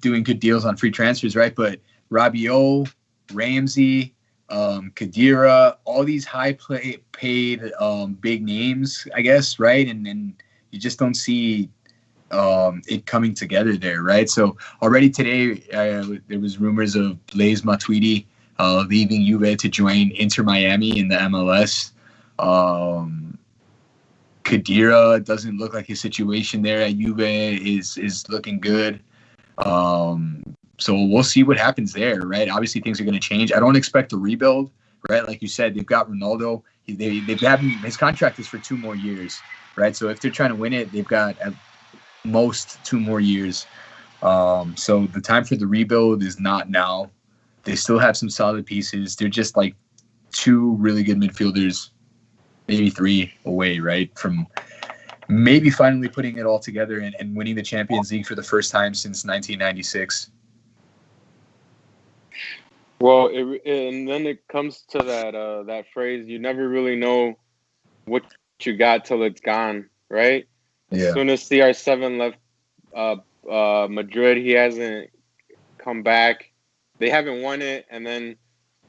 doing good deals on free transfers, right? But Rabiot, Ramsey, Khedira, all these paid big names, I guess, right? And you just don't see it coming together there, right? So already today, there was rumors of Blaise Matuidi leaving Juve to join Inter Miami in the MLS. Khedira doesn't look like his situation there at Juve is looking good. So we'll see what happens there, right? Obviously, things are going to change. I don't expect a rebuild, right? Like you said, they've got Ronaldo. They've had his contract is for 2 more years, right? So if they're trying to win it, they've got at most 2 more years. So the time for the rebuild is not now. They still have some solid pieces. They're just like 2 really good midfielders, maybe 3 away, right, from maybe finally putting it all together and winning the Champions League for the first time since 1996. Well, and then it comes to that phrase, you never really know what you got till it's gone, right? Yeah. As soon as CR7 left Madrid, he hasn't come back. They haven't won it, and then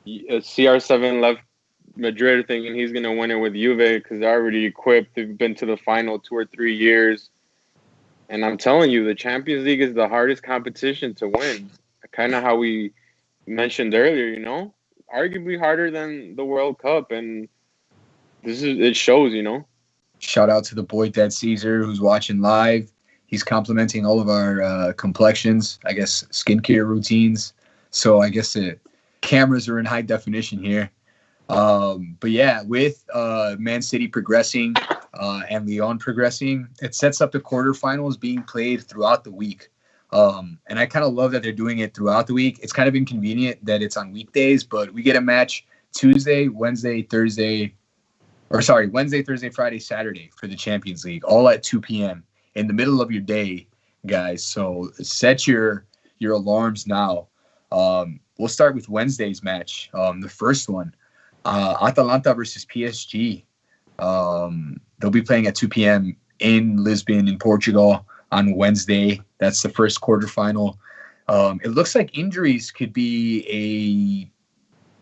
CR7 left Madrid thinking he's going to win it with Juve because they're already equipped. They've been to the final 2 or 3 years. And I'm telling you, the Champions League is the hardest competition to win. Kind of how we mentioned earlier, arguably harder than the World Cup. And it shows, Shout out to the boy Dead Caesar who's watching live. He's complimenting all of our complexions, I guess, skincare routines. So I guess the cameras are in high definition here. But yeah, with Man City progressing and Lyon progressing, it sets up the quarterfinals being played throughout the week. And I kind of love that they're doing it throughout the week. It's kind of inconvenient that it's on weekdays, but we get a match Wednesday, Thursday, Friday, Saturday for the Champions League, all at 2 p.m. in the middle of your day, guys. So set your alarms now. We'll start with Wednesday's match, the first one. Atalanta versus PSG. They'll be playing at 2 p.m. in Lisbon, in Portugal, on Wednesday. That's the first quarterfinal. It looks like injuries could be a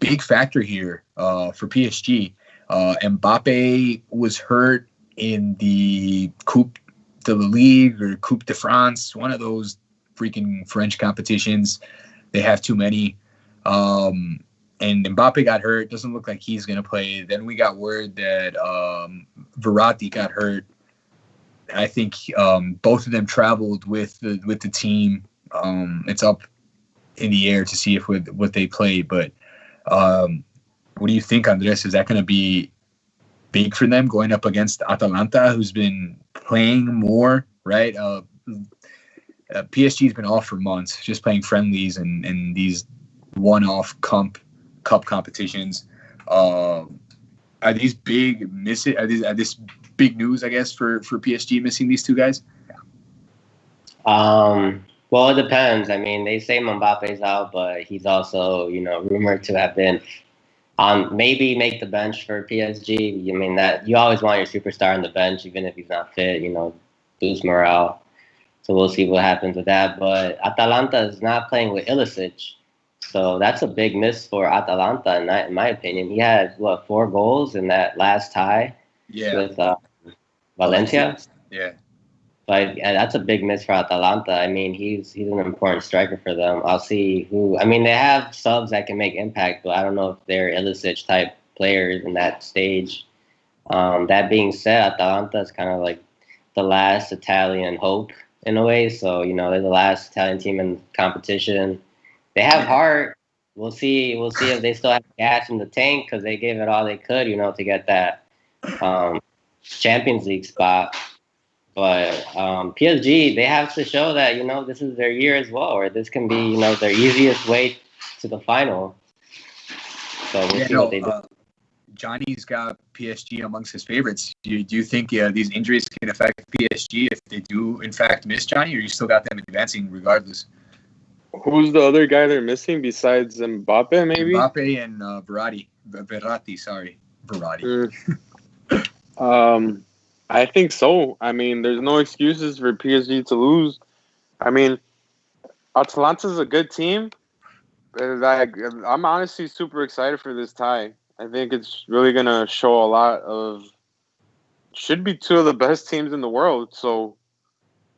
big factor here for PSG. Mbappe was hurt in the Coupe de la Ligue or Coupe de France, one of those freaking French competitions. They have too many. And Mbappe got hurt. Doesn't look like he's going to play. Then we got word that Verratti got hurt. I think both of them traveled with the team. It's up in the air to see what they play. But what do you think, Andres? Is that going to be big for them going up against Atalanta, who's been playing more, right? PSG's been off for months, just playing friendlies and these one-off cup competitions. Are these big misses? Are this big news, I guess, for PSG missing these 2 guys? Well, it depends. I mean, they say Mbappe's out, but he's also, rumored to have been maybe make the bench for PSG. I mean, that you always want your superstar on the bench, even if he's not fit, boost morale. So we'll see what happens with that. But Atalanta is not playing with Ilicic. So that's a big miss for Atalanta, in my opinion. He had, 4 goals in that last tie with Valencia? Yeah. But that's a big miss for Atalanta. I mean, he's an important striker for them. I'll see who. I mean, they have subs that can make impact, but I don't know if they're Ilicic type players in that stage. That being said, Atalanta is kind of like the last Italian hope in a way. So they're the last Italian team in competition. They have heart. we'll see. We'll see if they still have cash in the tank because they gave it all they could, to get that Champions League spot. But PSG, they have to show that this is their year as well, or this can be their easiest way to the final. So we'll see what they do. Johnny's got PSG amongst his favorites. Do you think these injuries can affect PSG if they do, in fact, miss Johnny, or you still got them advancing regardless? Who's the other guy they're missing besides Mbappe, maybe? Mbappe and Verratti. I think so. I mean, there's no excuses for PSG to lose. I mean, Atalanta's a good team. I'm honestly super excited for this tie. I think it's really going to show a lot of – should be two of the best teams in the world. So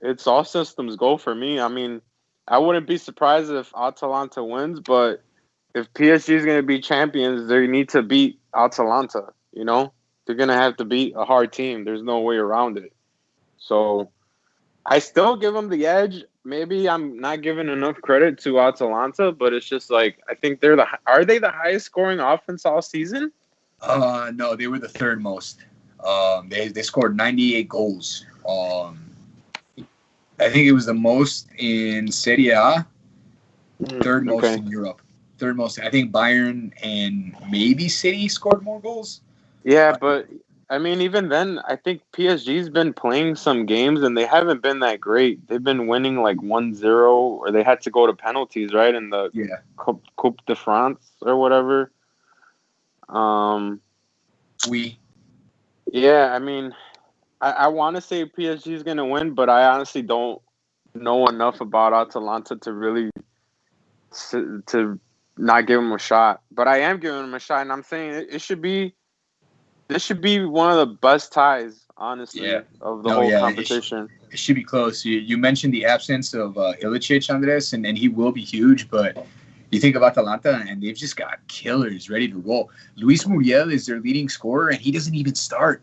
it's all systems go for me. I mean, I wouldn't be surprised if Atalanta wins, but if PSG is going to be champions, they need to beat Atalanta, They're going to have to beat a hard team. There's no way around it. So I still give them the edge. Maybe I'm not giving enough credit to Atalanta, but it's just like I think are they the highest scoring offense all season? No, they were the third most. They scored 98 goals. I think it was the most in Serie A, third most in Europe. Third most. I think Bayern and maybe City scored more goals. Yeah, but I mean, even then, I think PSG's been playing some games and they haven't been that great. They've been winning like 1-0, or they had to go to penalties, right? In the Coupe de France or whatever. Yeah, I mean, I want to say PSG's going to win, but I honestly don't know enough about Atalanta to really to not give them a shot. But I am giving them a shot, and I'm saying this should be one of the best ties, honestly, of the whole competition. It should be close. You mentioned the absence of Ilicic, Andres, and he will be huge, but you think of Atalanta, and they've just got killers ready to roll. Luis Muriel is their leading scorer, and he doesn't even start.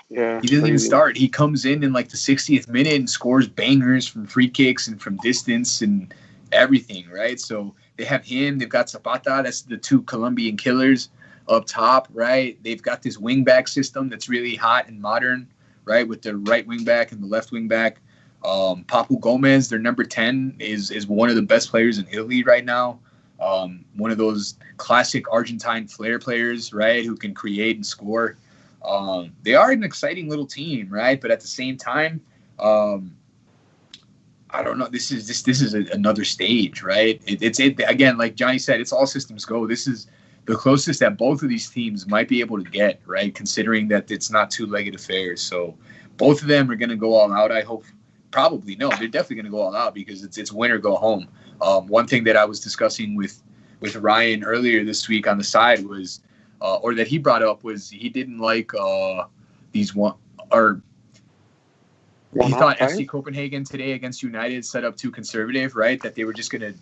Yeah, he doesn't even start. He comes in like the 60th minute and scores bangers from free kicks and from distance and everything, right? So they have him. They've got Zapata. That's the two Colombian killers up top, right? They've got this wing back system that's really hot and modern, right? With the right wing back and the left wing back. Papu Gomez, their number 10, is one of the best players in Italy right now. One of those classic Argentine flair players, right, who can create and score. They are an exciting little team, right? But at the same time, I don't know. This is another stage, right? It's again, like Johnny said, it's all systems go. This is the closest that both of these teams might be able to get, right? Considering that it's not two-legged affairs. So both of them are going to go all out, I hope. Probably. No, they're definitely going to go all out because it's win or go home. One thing that I was discussing with Ryan earlier this week on the side was, or that he brought up was he didn't like these one, or he thought FC Copenhagen today against United set up too conservative, right? That they were just going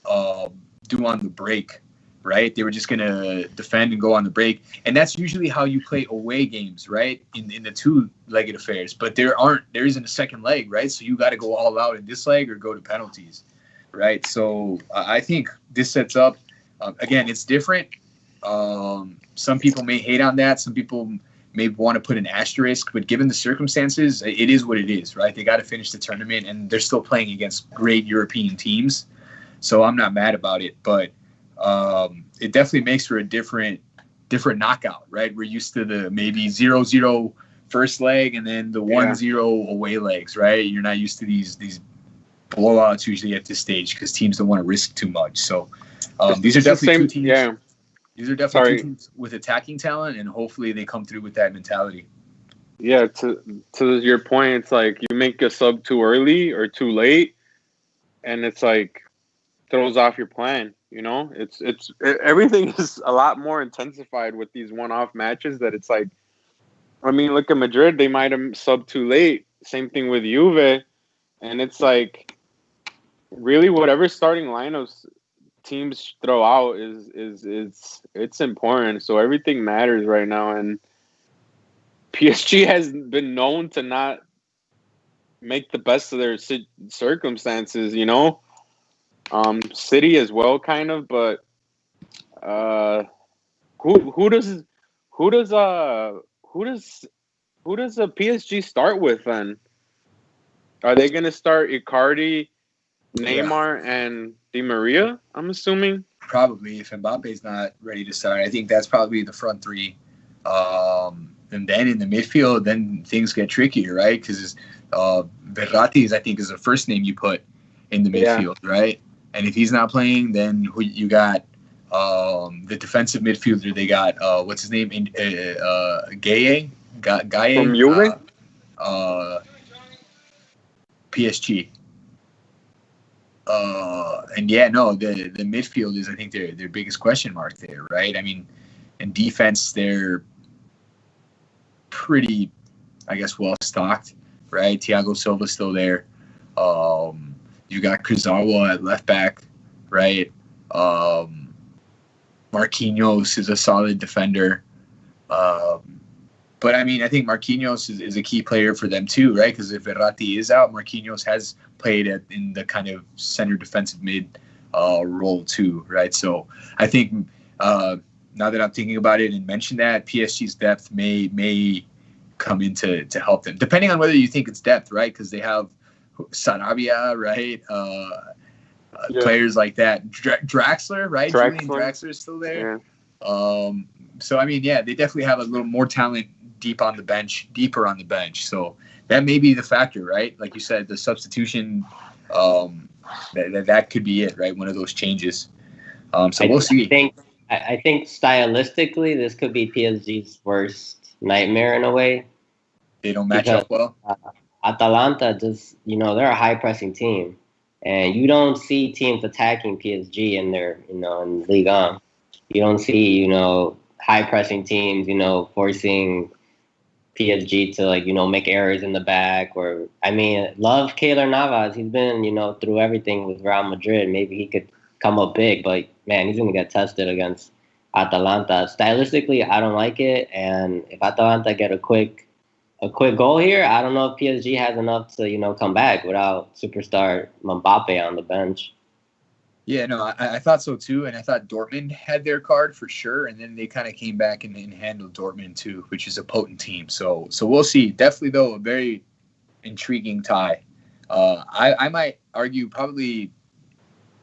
to do on the break. Right, they were just going to defend and go on the break, and that's usually how you play away games, right? In the two-legged affairs, but there isn't a second leg, right? So you got to go all out in this leg or go to penalties, right? So I think this sets up. Again, it's different. Some people may hate on that. Some people may want to put an asterisk, but given the circumstances, it is what it is, right? They got to finish the tournament, and they're still playing against great European teams, so I'm not mad about it, but. It definitely makes for a different knockout, right? We're used to the maybe 0-0 first leg and then the 1-0 away legs, right? You're not used to these blowouts usually at this stage because teams don't want to risk too much. So these are definitely two teams. Yeah. These are definitely two teams with attacking talent, and hopefully they come through with that mentality. Yeah, to your point, it's like you make a sub too early or too late, and it's like throws off your plan. It's everything is a lot more intensified with these one-off matches that it's like, I mean, look at Madrid, they might have subbed too late. Same thing with Juve. And it's like, really whatever starting lineups teams throw out it's important. So everything matters right now. And PSG has been known to not make the best of their circumstances, City as well, kind of, but Who does who does who does who does the PSG start with then? Are they gonna start Icardi, Neymar, and Di Maria? I'm assuming. Probably if Mbappe's not ready to start, I think that's probably the front three. And then in the midfield, then things get trickier, right? Because Verratti, I think, is the first name you put in the midfield, right? And if he's not playing, then you got the defensive midfielder. They got what's his name? Gaye From Juve? PSG. And yeah, no, the midfield is, I think, their biggest question mark there, right? I mean, in defense, they're pretty, I guess, well stocked, right? Thiago Silva's still there. You got Kurzawa at left back, right? Marquinhos is a solid defender. But I mean, I think Marquinhos is a key player for them too, right? Because if Verratti is out, Marquinhos has played in the kind of center defensive mid role too, right? So I think now that I'm thinking about it and mention that, PSG's depth may come in to help them, depending on whether you think it's depth, right? Because they have Sarabia, right? Players like that. Draxler, right? Julian Draxler is still there. Yeah. So I mean, yeah, they definitely have a little more talent deeper on the bench. So that may be the factor, right? Like you said, the substitution, that could be it, right? One of those changes. So we'll see. I think stylistically, this could be PSG's worst nightmare in a way. They don't match up well. Atalanta just, they're a high pressing team, and you don't see teams attacking PSG in their, in Liga. You don't see, high pressing teams, forcing PSG to make errors in the back. Or love Keylor Navas. He's been, through everything with Real Madrid. Maybe he could come up big, but man, he's gonna get tested against Atalanta. Stylistically, I don't like it, and if Atalanta get a quick goal here, I don't know if PSG has enough to come back without superstar Mbappe on the bench. Yeah, no, I thought so too, and I thought Dortmund had their card for sure, and then they kind of came back and handled Dortmund too, which is a potent team. So we'll see. Definitely, though, a very intriguing tie. I might argue probably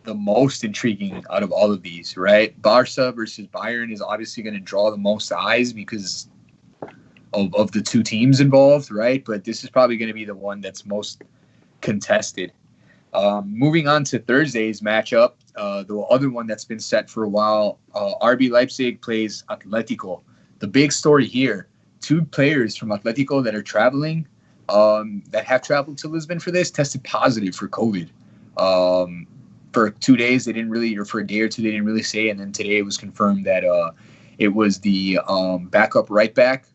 the most intriguing out of all of these, right? Barca versus Bayern is obviously going to draw the most eyes because of the two teams involved, right? But this is probably going to be the one that's most contested. Moving on to Thursday's matchup, the other one that's been set for a while, RB Leipzig plays Atletico. The big story here, two players from Atletico that are traveling, that have traveled to Lisbon for this, tested positive for COVID. For 2 days, they didn't really, or for a day or two, they didn't really say. And then today it was confirmed that it was the backup right back,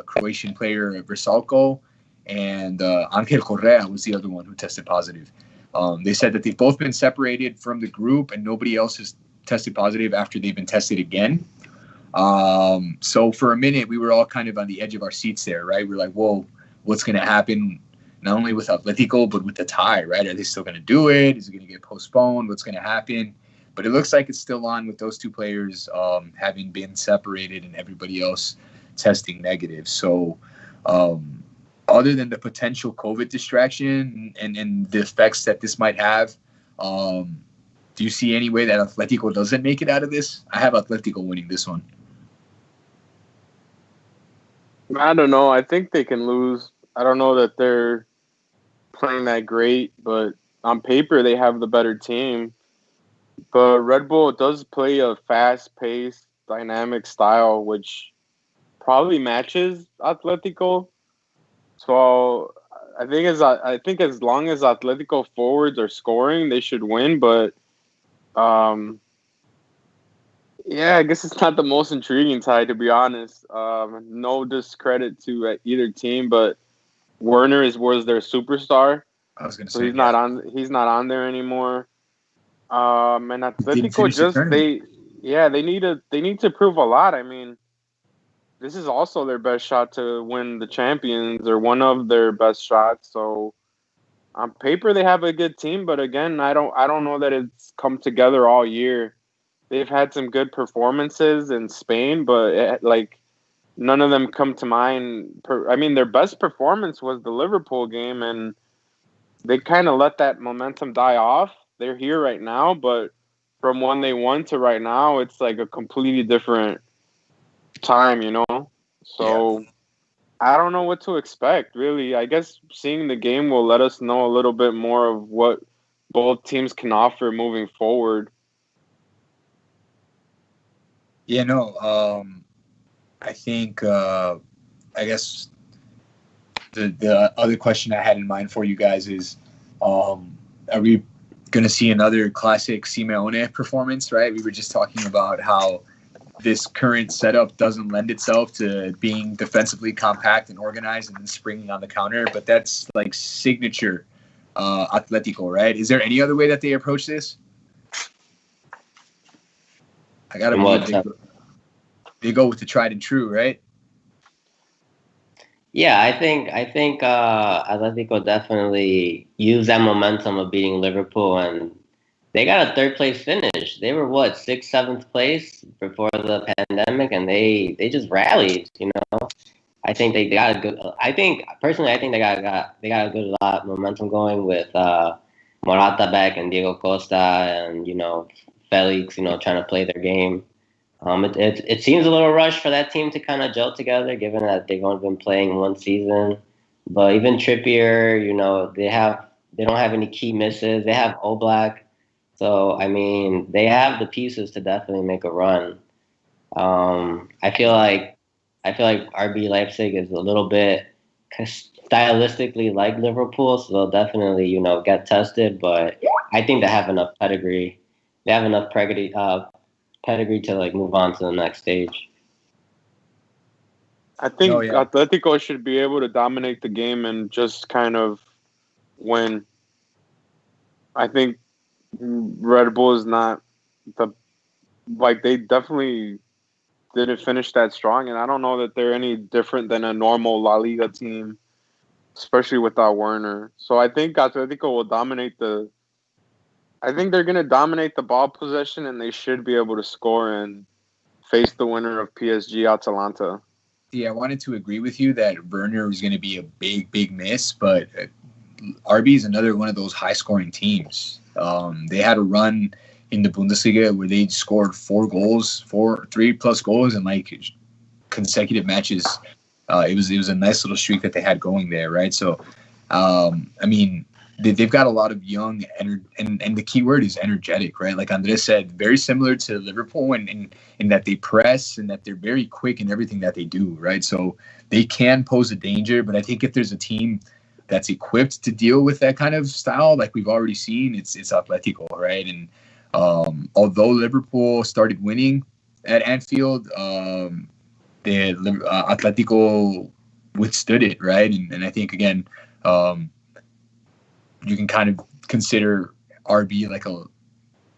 Croatian player Vrsaljko, and Angel Correa was the other one who tested positive. They said that they've both been separated from the group and nobody else has tested positive after they've been tested again. So for a minute, we were all kind of on the edge of our seats there, right? We're like, whoa, what's going to happen? Not only with Atletico, but with the tie, right? Are they still going to do it? Is it going to get postponed? What's going to happen? But it looks like it's still on with those two players having been separated and everybody else testing negative. So other than the potential COVID distraction and the effects that this might have, do you see any way that Atletico doesn't make it out of this? I have Atletico winning this one. I don't know. I think they can lose. I don't know that they're playing that great, but on paper they have the better team. But Red Bull does play a fast-paced, dynamic style, which probably matches Atletico. So I think as long as Atletico forwards are scoring, they should win. But yeah, I guess it's not the most intriguing tie, to be honest. No discredit to either team, but Werner was their superstar. I was going to say, so he's not on there anymore. And Atletico they need to prove a lot. I mean, this is also their best shot to win the Champions, or one of their best shots. So on paper they have a good team, but again, I don't know that it's come together all year. they've had some good performances in Spain, but none of them come to mind. Their best performance was the Liverpool game, and they kind of let that momentum die off. They're here right now, but from when they won to right now, it's like a completely different time, you know? So I don't know what to expect, really. I guess seeing the game will let us know a little bit more of what both teams can offer moving forward. Yeah, no, I think, I guess the other question I had in mind for you guys is, are we going to see another classic Simeone performance, right? We were just talking about how this current setup doesn't lend itself to being defensively compact and organized and then springing on the counter, but that's like signature Atletico, right? Is there any other way that they approach this? I got to believe they go with the tried and true, right? Yeah, I think Atletico definitely used that momentum of beating Liverpool, and they got a third place finish. They were 6th, 7th place before the pandemic, and they just rallied. You know, I think they got a good. I think personally, they got a good lot of momentum going with Morata back and Diego Costa, and Felix, trying to play their game. It seems a little rushed for that team to kind of gel together, given that they've only been playing one season. But even Trippier, they don't have any key misses. They have Oblak, so they have the pieces to definitely make a run. I feel like RB Leipzig is a little bit stylistically like Liverpool, so they'll definitely get tested. But I think they have enough pedigree. They have enough pedigree to move on to the next stage. I think Atletico should be able to dominate the game and just kind of win. I think Red Bull is not they definitely didn't finish that strong, and I don't know that they're any different than a normal La Liga team, especially without Werner. So I think Atletico will dominate I think they're going to dominate the ball possession, and they should be able to score and face the winner of PSG Atalanta. Yeah, I wanted to agree with you that Werner was going to be a big, big miss, but RB is another one of those high-scoring teams. They had a run in the Bundesliga where they scored 3+ goals in consecutive matches. It was a nice little streak that they had going there, right? So, they've got a lot of young and the key word is energetic, right? Like Andres said, very similar to Liverpool in that they press and that they're very quick in everything that they do, right? So they can pose a danger, but I think if there's a team that's equipped to deal with that kind of style, like we've already seen, it's Atletico, right? And although Liverpool started winning at Anfield, Atletico withstood it, right? And I think, again, you can kind of consider RB like a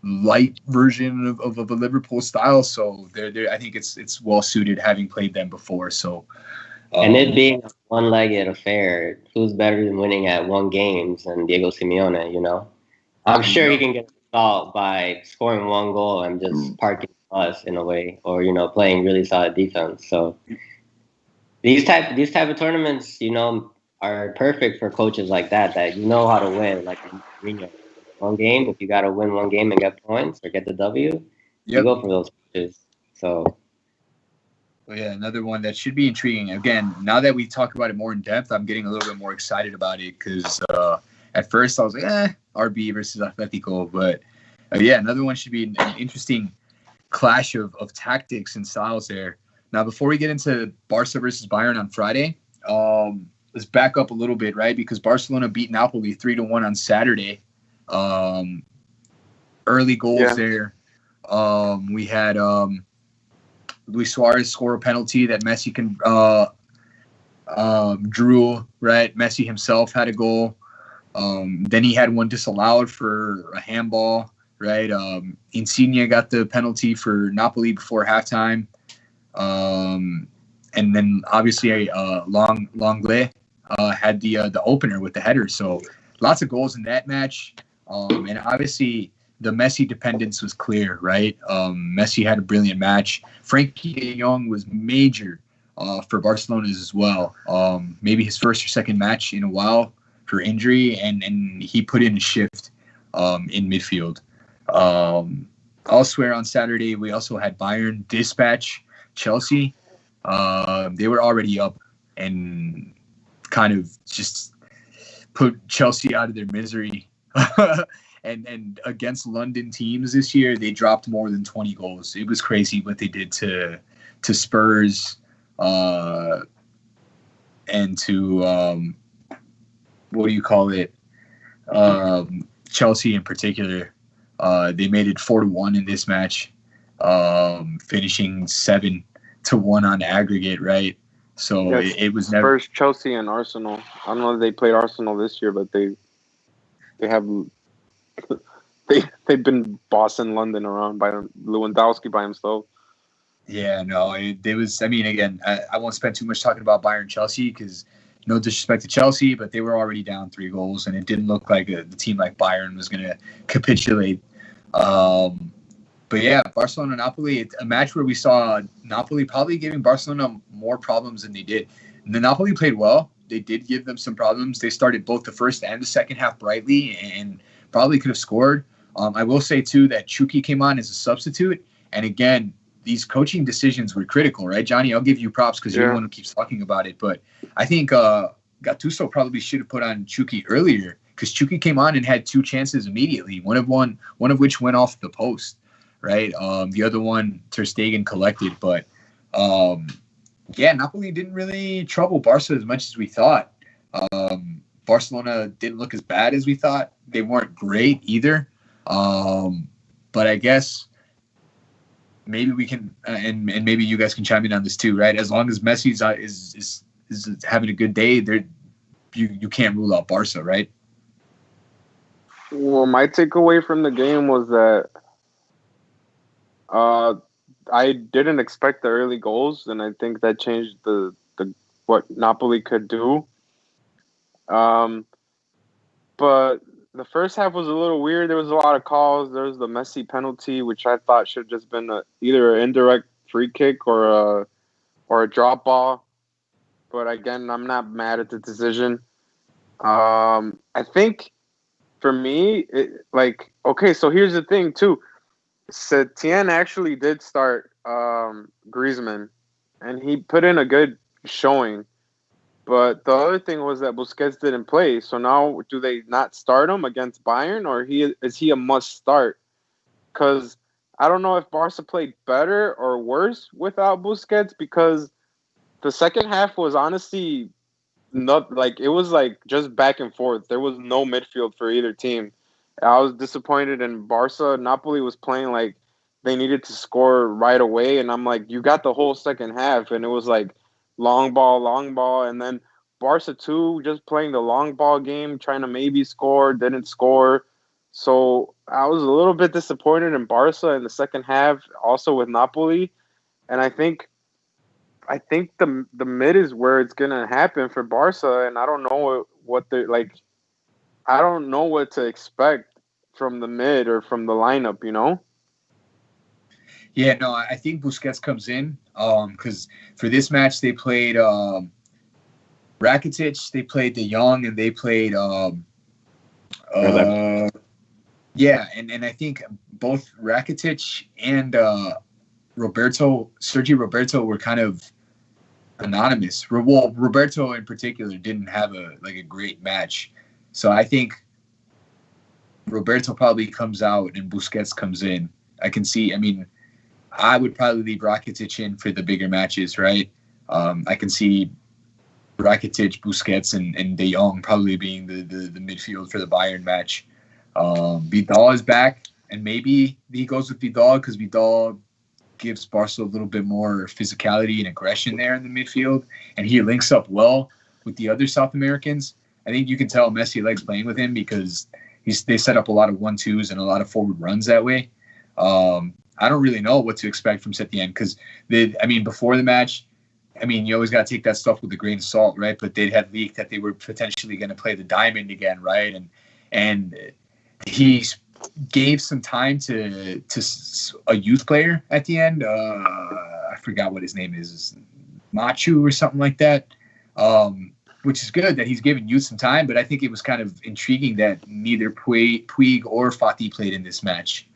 light version of a Liverpool style. So I think it's well suited having played them before. So, and it being a one-legged affair, who's better than winning at one games than Diego Simeone? I'm sure he can get the result by scoring one goal and just parking us in a way, or playing really solid defense. So these type of tournaments, are perfect for coaches like that how to win. Like Mourinho, one game, if you got to win one game and get points or get the W, you go for those coaches. So, yeah, another one that should be intriguing. Again, now that we talk about it more in depth, I'm getting a little bit more excited about it because at first I was like, RB versus Atletico, but another one should be an interesting clash of tactics and styles there. Now, before we get into Barca versus Bayern on Friday, let's back up a little bit, right? Because Barcelona beat Napoli 3-1 on Saturday. Early goals there. We had Luis Suarez score a penalty that Messi drew, right? Messi himself had a goal. Then he had one disallowed for a handball, right? Insigne got the penalty for Napoli before halftime. And then obviously Longley had the opener with the header. So lots of goals in that match. And obviously the Messi dependence was clear, right? Messi had a brilliant match. Frankie de Jong was major for Barcelona as well. Maybe his first or second match in a while for injury, and he put in a shift in midfield. Elsewhere on Saturday, we also had Bayern dispatch Chelsea. They were already up and kind of just put Chelsea out of their misery. and against London teams this year, they dropped more than 20 goals. It was crazy what they did to Spurs and to what do you call it? Chelsea in particular. They made it 4-1 in this match, finishing 7-1 on aggregate, right? So yes, it was never Spurs, Chelsea, and Arsenal. I don't know if they played Arsenal this year, but they have they've been bossing London around by Lewandowski by himself. Yeah, no, it was. I mean, again, I won't spend too much talking about Bayern Chelsea because no disrespect to Chelsea, but they were already down 3 goals, and it didn't look like the team like Bayern was going to capitulate. But yeah, Barcelona-Napoli, a match where we saw Napoli probably giving Barcelona more problems than they did. And the Napoli played well. They did give them some problems. They started both the first and the second half brightly and probably could have scored. I will say, too, that Chucky came on as a substitute. And again, these coaching decisions were critical, right, Johnny? I'll give you props because you're the one who keeps talking about it. But I think Gattuso probably should have put on Chucky earlier because Chucky came on and had 2 chances immediately, one of which went off the post, right? The other one, Ter Stegen collected. But, yeah, Napoli didn't really trouble Barca as much as we thought. Barcelona didn't look as bad as we thought. They weren't great either. But I guess maybe we can, and maybe you guys can chime in on this too, right? As long as Messi is having a good day, you can't rule out Barca, right? Well, my takeaway from the game was that I didn't expect the early goals, and I think that changed the what Napoli could do. But the first half was a little weird. There was a lot of calls. There was the Messi penalty, which I thought should have just been either an indirect free kick or a drop ball. But again, I'm not mad at the decision. I think for me, okay, so here's the thing too. Setien actually did start Griezmann, and he put in a good showing. But the other thing was that Busquets didn't play. So now do they not start him against Bayern, or is he a must start? Because I don't know if Barca played better or worse without Busquets, because the second half was honestly not like, it was like just back and forth. There was no midfield for either team. I was disappointed in Barca. Napoli was playing like they needed to score right away. And I'm like, you got the whole second half. And it was like long ball. And then Barca too, just playing the long ball game, trying to maybe score, didn't score. So I was a little bit disappointed in Barca in the second half, also with Napoli. And I think the mid is where it's gonna happen for Barca, and I don't know what they're like. I don't know what to expect from the mid or from the lineup, you know? Yeah, no, I think Busquets comes in because for this match they played Rakitic, they played De Jong, and they played yeah, and I think both Rakitic and Sergio Roberto were kind of anonymous. Well, Roberto in particular didn't have a great match. So I think Roberto probably comes out and Busquets comes in. I can see, I mean, I would probably leave Rakitic in for the bigger matches, right? I can see Rakitic, Busquets, and De Jong probably being the midfield for the Bayern match. Vidal is back, and maybe he goes with Vidal because Vidal gives Barca a little bit more physicality and aggression there in the midfield, and he links up well with the other South Americans. I think you can tell Messi likes playing with him because they set up a lot of 1-2s and a lot of forward runs that way. I don't really know what to expect from Setien because before the match, you always got to take that stuff with a grain of salt, right? But they had leaked that they were potentially going to play the diamond again, right? And he gave some time to a youth player at the end. I forgot what his name is, Machu or something like that. Which is good that he's given youth some time, but I think it was kind of intriguing that neither Puig or Fati played in this match.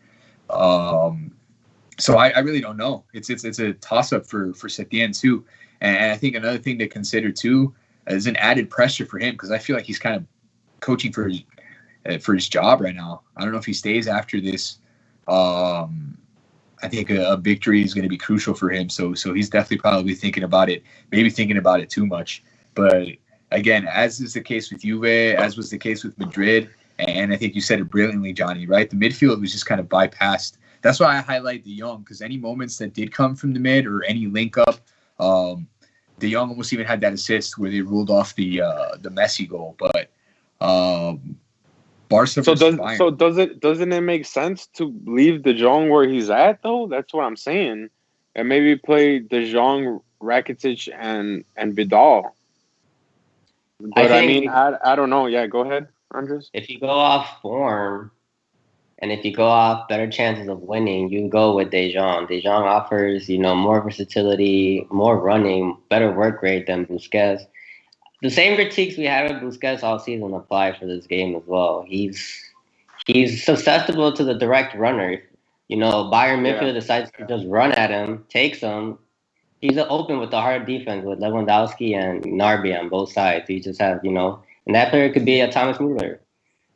So I really don't know. It's a toss up for Setien too, and I think another thing to consider too is an added pressure for him, because I feel like he's kind of coaching for his job right now. I don't know if he stays after this. I think a victory is going to be crucial for him. So he's definitely probably thinking about it, maybe thinking about it too much. But again, as is the case with Juve, as was the case with Madrid, and I think you said it brilliantly, Johnny, right? The midfield was just kind of bypassed. That's why I highlight De Jong, because any moments that did come from the mid or any link up, De Jong almost even had that assist where they ruled off the Messi goal. But Barca. Doesn't it make sense to leave De Jong where he's at though? That's what I'm saying, and maybe play De Jong, Rakitic, and Vidal. But I don't know. Yeah, go ahead, Andres. If you go off form, and if you go off better chances of winning, you go with De Jong. De Jong offers, more versatility, more running, better work rate than Busquets. The same critiques we had with Busquets all season apply for this game as well. He's susceptible to the direct runner. Bayern midfield decides to just run at him, takes him. He's open with the hard defense with Lewandowski and Gnabry on both sides. He just has, and that player could be a Thomas Müller.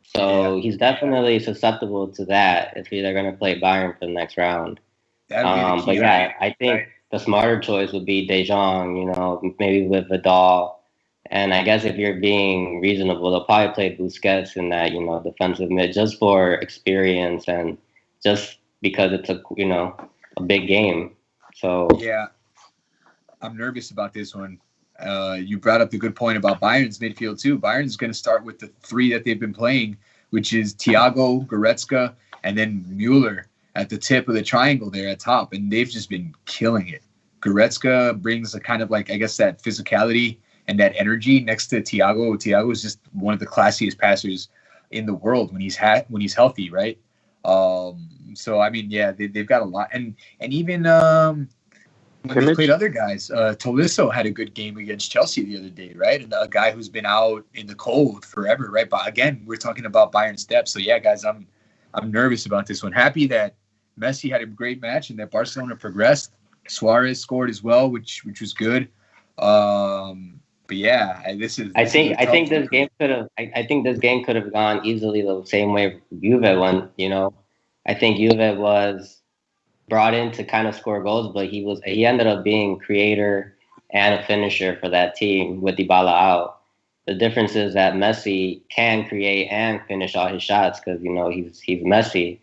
So he's definitely susceptible to that if they're going to play Bayern for the next round. But yeah, I think the smarter choice would be De Jong, maybe with Vidal. And I guess if you're being reasonable, they'll probably play Busquets in that, defensive mid just for experience and just because it's a big game. So yeah, I'm nervous about this one. You brought up the good point about Bayern's midfield too. Bayern's going to start with the three that they've been playing, which is Thiago, Goretzka, and then Müller at the tip of the triangle there at top, and they've just been killing it. Goretzka brings a kind of like, I guess, that physicality and that energy next to Thiago. Thiago is just one of the classiest passers in the world when he's healthy, right? So I mean, yeah, they've got a lot, and even when they played other guys, Tolisso had a good game against Chelsea the other day, right? And a guy who's been out in the cold forever, right? But again, we're talking about Bayern's depth. So yeah, guys, I'm nervous about this one. Happy that Messi had a great match and that Barcelona progressed. Suarez scored as well, which was good. But yeah, I think this game could have gone easily the same way Juve went. I think Juve was brought in to kind of score goals, but he ended up being creator and a finisher for that team with Dybala out. The difference is that Messi can create and finish all his shots because he's Messi.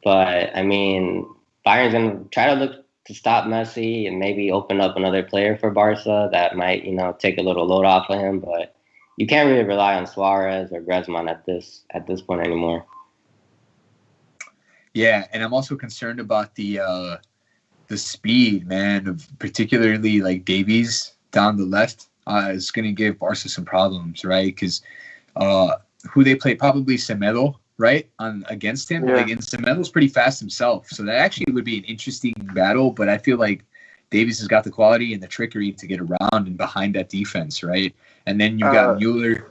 But I mean, Bayern's gonna try to look to stop Messi and maybe open up another player for Barca that might take a little load off of him. But you can't really rely on Suarez or Griezmann at this point anymore. Yeah, and I'm also concerned about the speed, man, of particularly like Davies down the left. Is going to give Barca some problems, right? Because who they play, probably Semedo, right, against him. Yeah. Like, and Semedo's pretty fast himself, so that actually would be an interesting battle. But I feel like Davies has got the quality and the trickery to get around and behind that defense, right? And then you got Müller,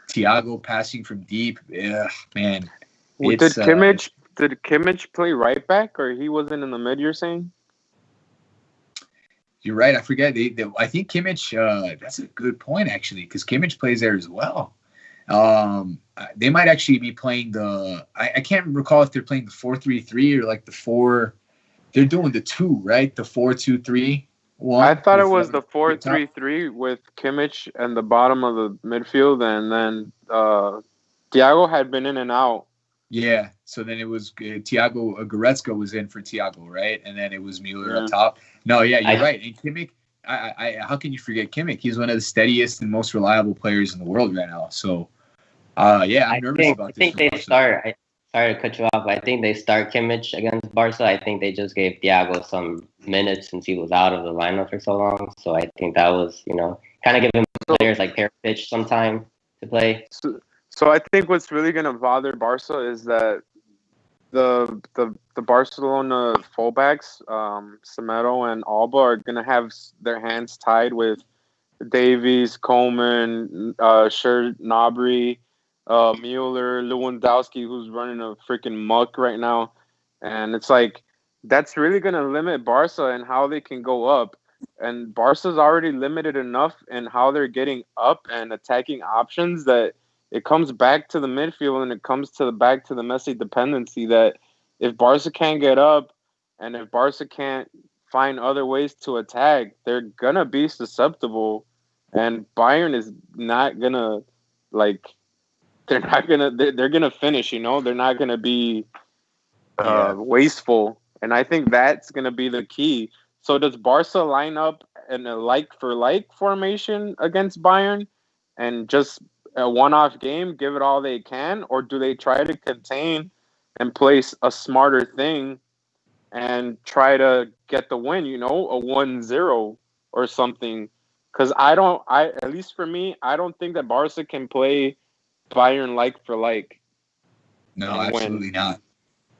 Thiago passing from deep. Ugh, man. Did Kimmich play right back, or he wasn't in the mid, you're saying? You're right. I forget. I think Kimmich, that's a good point, actually, because Kimmich plays there as well. They might actually be playing I can't recall if they're playing the 4-3-3 or like the 4. They're doing the 2, right? The 4-2-3-1. I thought it was the 4-3-3 with Kimmich and the bottom of the midfield, and then Thiago had been in and out. Yeah, so then it was Thiago. Goretzka was in for Thiago, right? And then it was Müller up top. No, yeah, you're right. And Kimmich, how can you forget Kimmich? He's one of the steadiest and most reliable players in the world right now. So, yeah, I'm nervous about this. Sorry to cut you off, but I think they start Kimmich against Barca. I think they just gave Thiago some minutes since he was out of the lineup for so long. So I think that was, kind of giving players like Perisic some time to play. So I think what's really going to bother Barca is that the Barcelona fullbacks, Semedo and Alba, are gonna have their hands tied with Davies, Coleman, Gnabry, Mueller, Lewandowski, who's running a freaking muck right now, and it's like that's really gonna limit Barca and how they can go up. And Barca's already limited enough in how they're getting up and attacking options that it comes back to the midfield and it comes back to the Messi dependency that if Barca can't get up and if Barca can't find other ways to attack, they're going to be susceptible. And Bayern is not going to, they're going to finish, They're not going to be wasteful. And I think that's going to be the key. So does Barca line up in a like-for-like formation against Bayern and just a one-off game, give it all they can, or do they try to contain and place a smarter thing and try to get the win, a 1-0 or something? Because at least for me, I don't think that Barca can play Bayern like for like. No, absolutely not.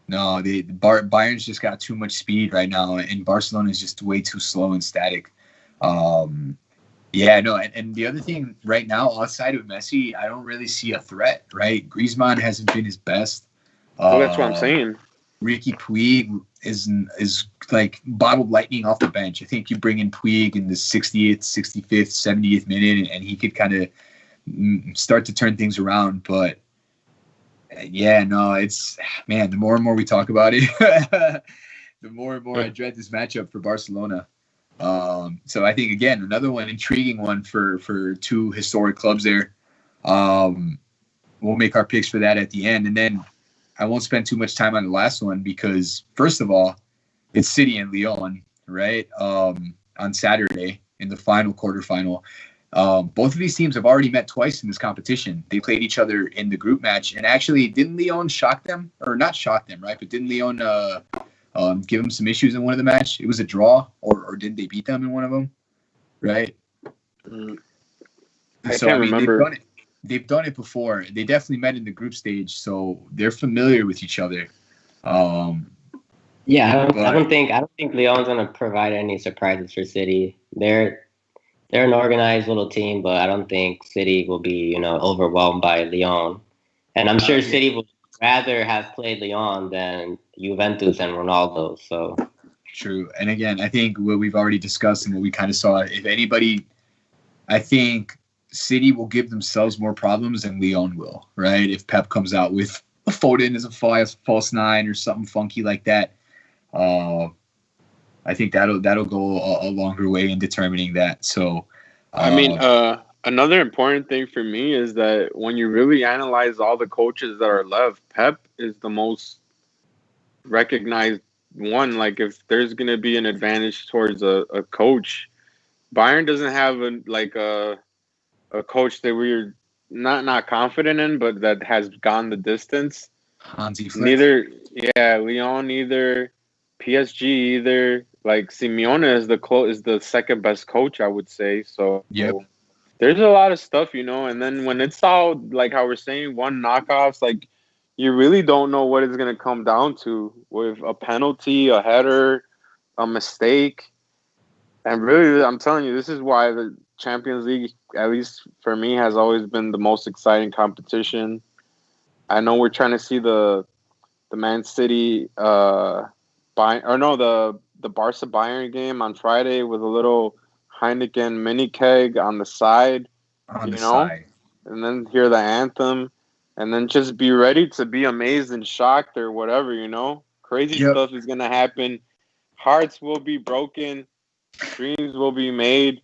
No, Bayern's just got too much speed right now, and Barcelona is just way too slow and static. And the other thing right now, outside of Messi, I don't really see a threat, right? Griezmann hasn't been his best. Well, that's what I'm saying. Ricky Puig is like bottled lightning off the bench. I think you bring in Puig in the 60th, 65th, 70th minute, and he could kind of start to turn things around. But it's, man, the more and more we talk about it, the more and more I dread this matchup for Barcelona. So I think, again, another intriguing one for two historic clubs there. We'll make our picks for that at the end. And then I won't spend too much time on the last one because, first of all, it's City and Lyon, right? On Saturday in the final quarterfinal. Both of these teams have already met twice in this competition. They played each other in the group match. And actually, didn't Lyon shock them? Or not shock them, right? But didn't Lyon give them some issues in one of the match? It was a draw, or didn't they beat them in one of them? Right? I can't remember. They've done it before. They definitely met in the group stage, so they're familiar with each other. I don't think Lyon's gonna provide any surprises for City. They're an organized little team, but I don't think City will be, overwhelmed by Lyon. And I'm sure City would rather have played Lyon than Juventus and Ronaldo. So true. And again, I think what we've already discussed and what we kind of saw, if anybody, I think City will give themselves more problems than Lyon will, right? If Pep comes out with a Foden as a false nine or something funky like that, I think that'll go a longer way in determining that. So, another important thing for me is that when you really analyze all the coaches that are left, Pep is the most recognized one. Like, if there's going to be an advantage towards a coach, Bayern doesn't have a coach that we're not confident in, but that has gone the distance. Hansi Flick. Neither Lyon, neither PSG, either. Like, Simeone is the second best coach, I would say. So there's a lot of stuff, and then when it's all, like how we're saying, one knockoffs, like, you really don't know what it's going to come down to with a penalty, a header, a mistake. And really, I'm telling you, this is why the Champions League, at least for me, has always been the most exciting competition. I know we're trying to see the Man City the Barca Bayern game on Friday with a little Heineken mini keg on the side, side. And then hear the anthem, and then just be ready to be amazed and shocked or whatever, Crazy stuff is gonna happen. Hearts will be broken. Dreams will be made.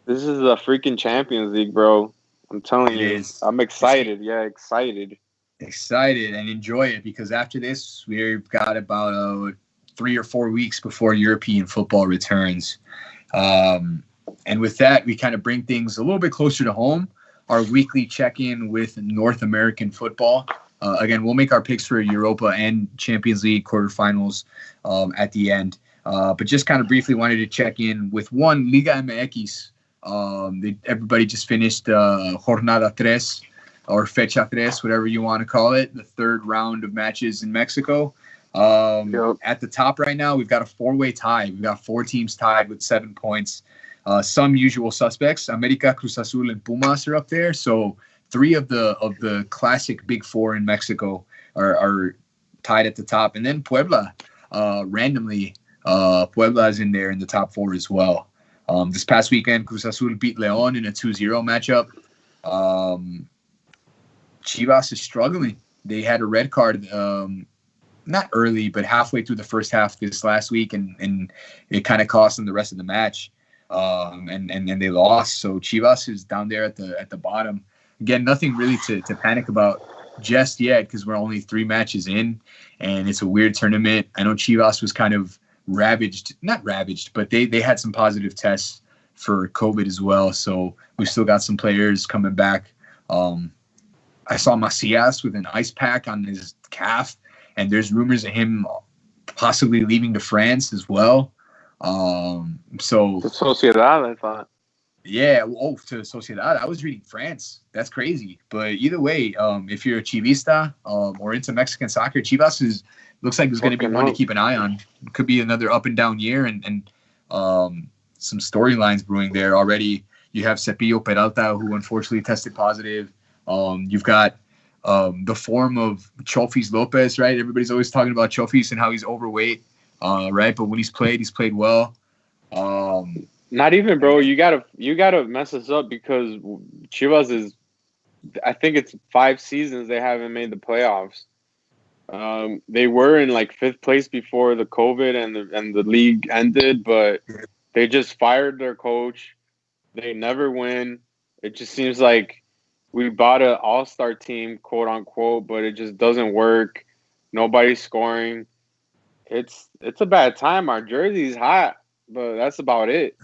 This is a freaking Champions League, bro. I'm telling you. I'm excited. Excited. Excited and enjoy it, because after this, we've got about 3 or 4 weeks before European football returns. And with that, we kind of bring things a little bit closer to home. Our weekly check-in with North American football. Again, we'll make our picks for Europa and Champions League quarterfinals at the end. But just kind of briefly wanted to check in with one, Liga MX. Everybody just finished Jornada 3 or Fecha 3, whatever you want to call it, the third round of matches in Mexico. At the top right now, we've got a 4-way tie. We've got 4 teams tied with 7 points. Some usual suspects, America, Cruz Azul, and Pumas are up there. So 3 of the classic Big 4 in Mexico are tied at the top. And then Puebla, randomly, Puebla is in there in the top 4 as well. This past weekend, Cruz Azul beat León in a 2-0 matchup. Chivas is struggling. They had a red card, not early, but halfway through the first half this last week, and it kind of cost them the rest of the match. And they lost. So Chivas is down there at the bottom. Again, nothing really to panic about just yet because we're only 3 matches in, and it's a weird tournament. I know Chivas was kind of not ravaged, but they had some positive tests for COVID as well. So we still got some players coming back. I saw Macias with an ice pack on his calf, and there's rumors of him possibly leaving to France as well. So to Sociedad, I thought. Yeah, to Sociedad. I was reading France. That's crazy. But either way, if you're a Chivista or into Mexican soccer, Chivas looks like it's going to be one to keep an eye on. It could be another up and down year, and some storylines brewing there already. You have Cepillo Peralta, who unfortunately tested positive. You've got the form of Chofis Lopez, right? Everybody's always talking about Chofis and how he's overweight, right? But when he's played well. Not even, bro. You gotta mess us up because Chivas is. I think it's 5 seasons they haven't made the playoffs. They were in like 5th place before the COVID and the league ended, but they just fired their coach. They never win. It just seems like we bought an all-star team, quote unquote, but it just doesn't work. Nobody's scoring. It's a bad time. Our jersey's hot, but that's about it,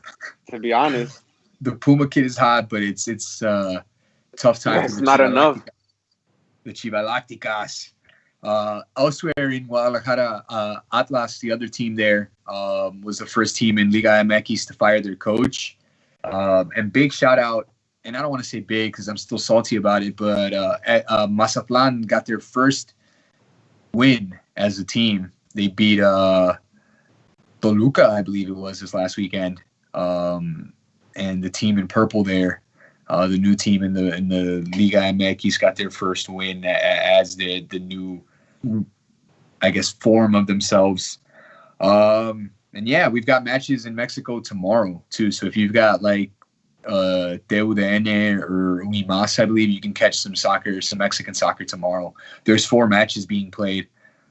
to be honest. The Puma kid is hot, but it's tough time. Yeah, it's not enough. The Chivalacticas. Elsewhere in Guadalajara, Atlas, the other team there, was the first team in Liga MX to fire their coach. And big shout out, and I don't want to say big because I'm still salty about it, but Mazatlan got their first win as a team. They beat Toluca, I believe it was, this last weekend. And the team in purple there, the new team in the Liga MX, got their first win as the new, I guess, form of themselves. And yeah, we've got matches in Mexico tomorrow too. So if you've got like TUDN or Unimas, I believe, you can catch some Mexican soccer tomorrow. There's 4 matches being played.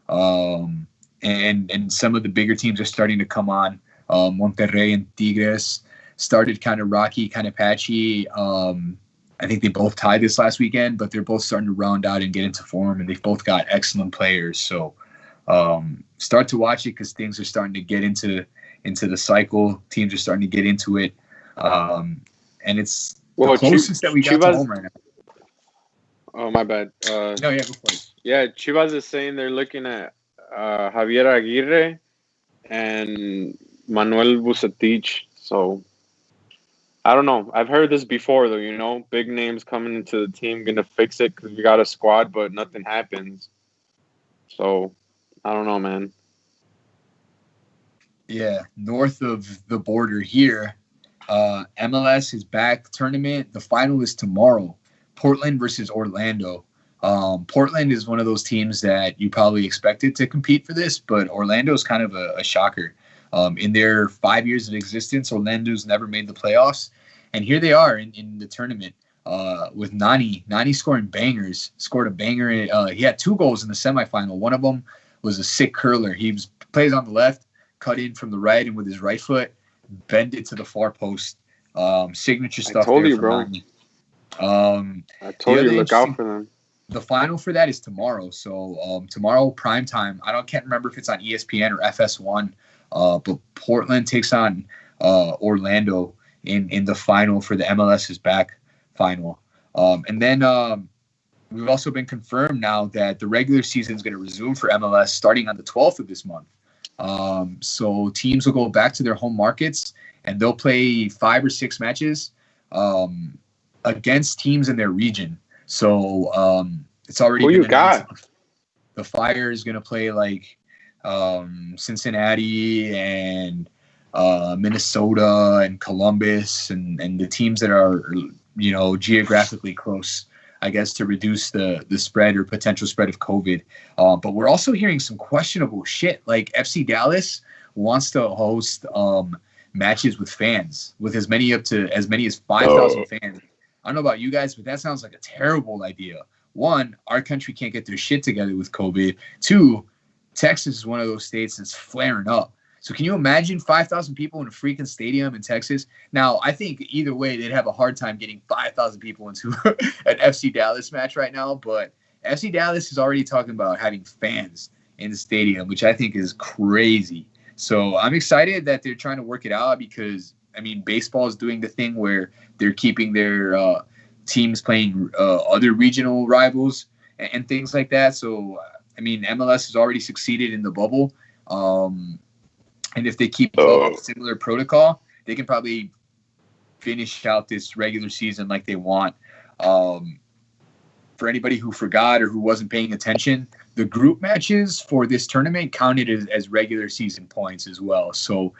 And some of the bigger teams are starting to come on. Monterrey and Tigres started kind of rocky, kind of patchy. I think they both tied this last weekend, but they're both starting to round out and get into form, and they've both got excellent players. So start to watch it because things are starting to get into the cycle. Teams are starting to get into it. And it's the closest that we got to home right now. Oh, my bad. No, yeah, go for it. Yeah, Chivas is saying they're looking at Javier Aguirre and Manuel Vucetich. So I don't know. I've heard this before, though. Big names coming into the team, gonna fix it because we got a squad, but nothing happens. So I don't know, man. Yeah, north of the border here, MLS is back tournament. The final is tomorrow. Portland versus Orlando. Portland is one of those teams that you probably expected to compete for this, but Orlando is kind of a shocker. In their 5 years of existence, Orlando's never made the playoffs. And here they are in the tournament with Nani. Nani scoring bangers. Scored a banger. He had 2 goals in the semifinal. One of them was a sick curler. He plays on the left, cut in from the right, and with his right foot, bend it to the far post. Signature stuff. I told there you, from bro. Nani. I told you, look out for them. The final for that is tomorrow. So tomorrow, prime time. Can't remember if it's on ESPN or FS1. But Portland takes on Orlando in the final for the MLS is back final. And then we've also been confirmed now that the regular season is going to resume for MLS starting on the 12th of this month. So teams will go back to their home markets and they'll play 5 or 6 matches against teams in their region. So it's already. Who you got? The Fire is going to play like Cincinnati and Minnesota and Columbus and the teams that are, geographically close, I guess, to reduce the spread or potential spread of COVID. But we're also hearing some questionable shit. Like FC Dallas wants to host matches with fans, with as many as 5,000 fans. I don't know about you guys, but that sounds like a terrible idea. One, our country can't get their shit together with COVID. Two, Texas is one of those states that's flaring up. So can you imagine 5,000 people in a freaking stadium in Texas? Now, I think either way, they'd have a hard time getting 5,000 people into an FC Dallas match right now. But FC Dallas is already talking about having fans in the stadium, which I think is crazy. So I'm excited that they're trying to work it out because, baseball is doing the thing where they're keeping their teams playing other regional rivals and things like that. So, MLS has already succeeded in the bubble. And if they keep up a similar protocol, they can probably finish out this regular season like they want. For anybody who forgot or who wasn't paying attention, the group matches for this tournament counted as regular season points as well. So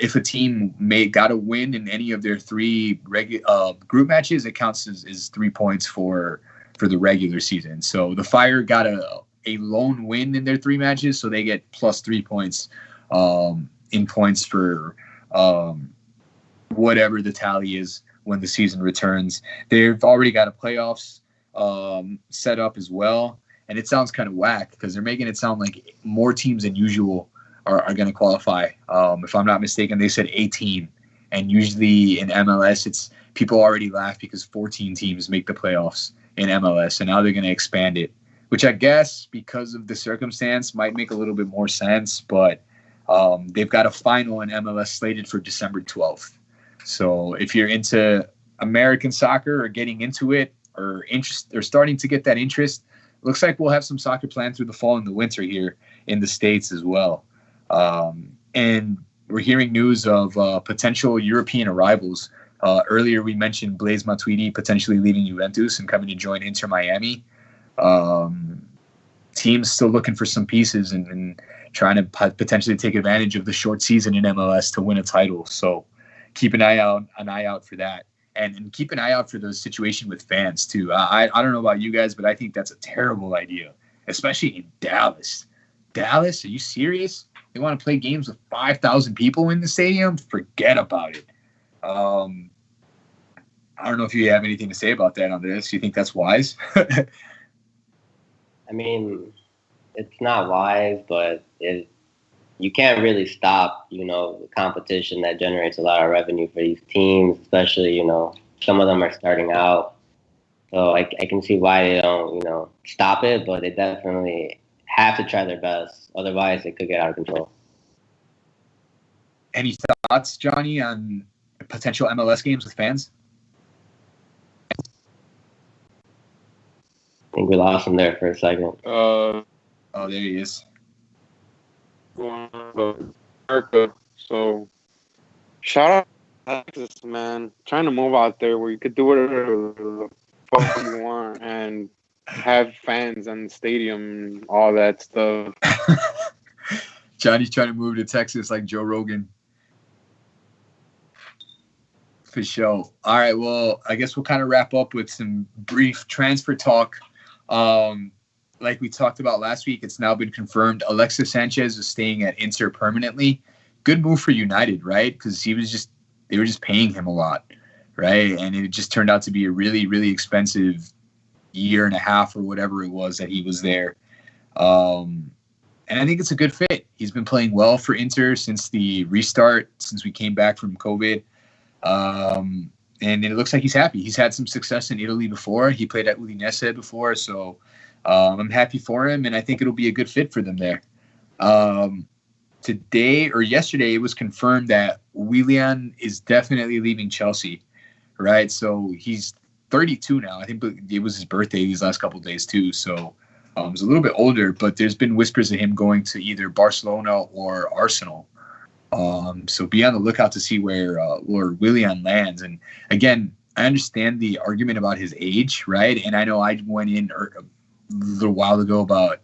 if a team got a win in any of their three group matches, it counts as 3 points for the regular season. So the Fire got a lone win in their three matches, so they get plus 3 points in points for whatever the tally is when the season returns. They've already got a playoffs set up as well, and it sounds kind of whack because they're making it sound like more teams than usual are going to qualify. If I'm not mistaken, they said 18, and usually in MLS, it's people already laugh because 14 teams make the playoffs in MLS, and now they're going to expand it, which I guess because of the circumstance might make a little bit more sense, but they've got a final in MLS slated for December 12th. So if you're into American soccer or getting into it or starting to get that interest, looks like we'll have some soccer planned through the fall and the winter here in the States as well. And we're hearing news of potential European arrivals. Earlier we mentioned Blaise Matuidi potentially leaving Juventus and coming to join Inter Miami. Teams still looking for some pieces and trying to potentially take advantage of the short season in MLS to win a title. So keep an eye out for that, and keep an eye out for the situation with fans too. I don't know about you guys, but I think that's a terrible idea, especially in Dallas. Dallas, are you serious? They want to play games with 5,000 people in the stadium? Forget about it. I don't know if you have anything to say about that on this. You think that's wise? It's not wise, but you can't really stop, the competition that generates a lot of revenue for these teams, especially, some of them are starting out. So I can see why they don't, stop it, but they definitely have to try their best. Otherwise, it could get out of control. Any thoughts, Johnny, on potential MLS games with fans? I think we lost him there for a second. Oh, there he is. America. So, shout out to Texas, man. Trying to move out there where you could do whatever the fuck you want and have fans in the stadium, all that stuff. Johnny's trying to move to Texas like Joe Rogan. For sure. All right, well, I guess we'll kind of wrap up with some brief transfer talk. Like we talked about last week, it's now been confirmed Alexis Sanchez is staying at Inter permanently. Good move for United, right? Because they were just paying him a lot, right? And it just turned out to be a really, really expensive year and a half or whatever it was that he was there. And I think it's a good fit. He's been playing well for Inter since the restart, since we came back from COVID. And it looks like he's happy. He's had some success in Italy before. He played at Udinese before, so I'm happy for him, and I think it'll be a good fit for them there. Today or yesterday, it was confirmed that Willian is definitely leaving Chelsea, right? So he's 32 now. I think it was his birthday these last couple of days too, so he's a little bit older, but there's been whispers of him going to either Barcelona or Arsenal. So be on the lookout to see where Willian lands. And again, I understand the argument about his age, right? And I know I went in a little while ago about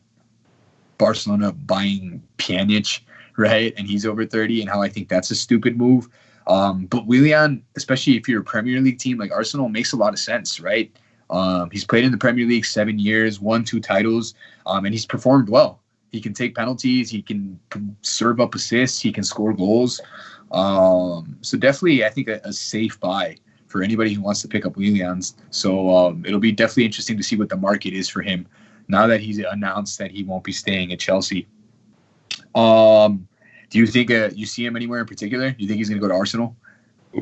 Barcelona buying Pjanic, right? And he's over 30, and how I think that's a stupid move. But Willian, especially if you're a Premier League team like Arsenal, makes a lot of sense, right? He's played in the Premier League 7 years, won 2 titles, and he's performed well. He can take penalties. He can serve up assists. He can score goals. So definitely, I think a safe buy for anybody who wants to pick up Willians. So it'll be definitely interesting to see what the market is for him now that he's announced that he won't be staying at Chelsea. Do you think you see him anywhere in particular? Do you think he's going to go to Arsenal?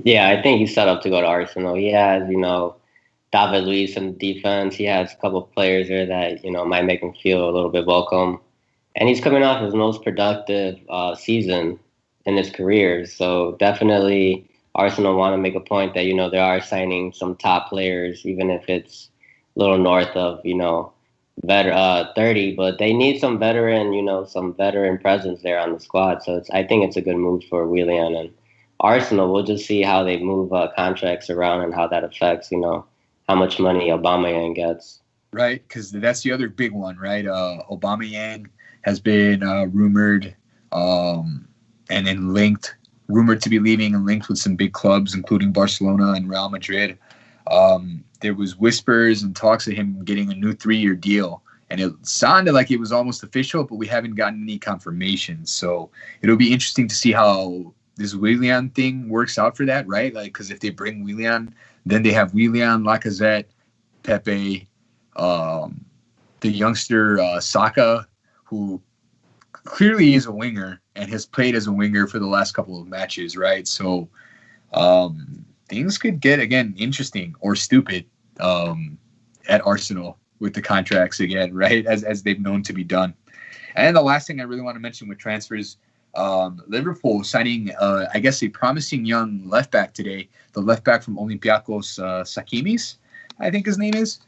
Yeah, I think he's set up to go to Arsenal. He has, David Luiz in the defense. He has a couple of players there that, might make him feel a little bit welcome. And he's coming off his most productive season in his career. So definitely Arsenal want to make a point that, they are signing some top players, even if it's a little north of, 30, but they need some veteran presence there on the squad. So I think it's a good move for Willian, and Arsenal. We'll just see how they move contracts around and how that affects, how much money Aubameyang gets. Right, because that's the other big one, right? Aubameyang has been rumored and then rumored to be leaving and linked with some big clubs, including Barcelona and Real Madrid. There was whispers and talks of him getting a new 3-year deal, and it sounded like it was almost official, but we haven't gotten any confirmation. So it'll be interesting to see how this Willian thing works out for that, right? Like, because if they bring Willian, then they have Willian, Lacazette, Pepe, the youngster Saka, who clearly is a winger and has played as a winger for the last couple of matches, right? So things could get, again, interesting or stupid at Arsenal with the contracts again, right? As they've known to be done. And the last thing I really want to mention with transfers, Liverpool signing, I guess, a promising young left back today. The left back from Olympiacos, Sakimis, I think his name is.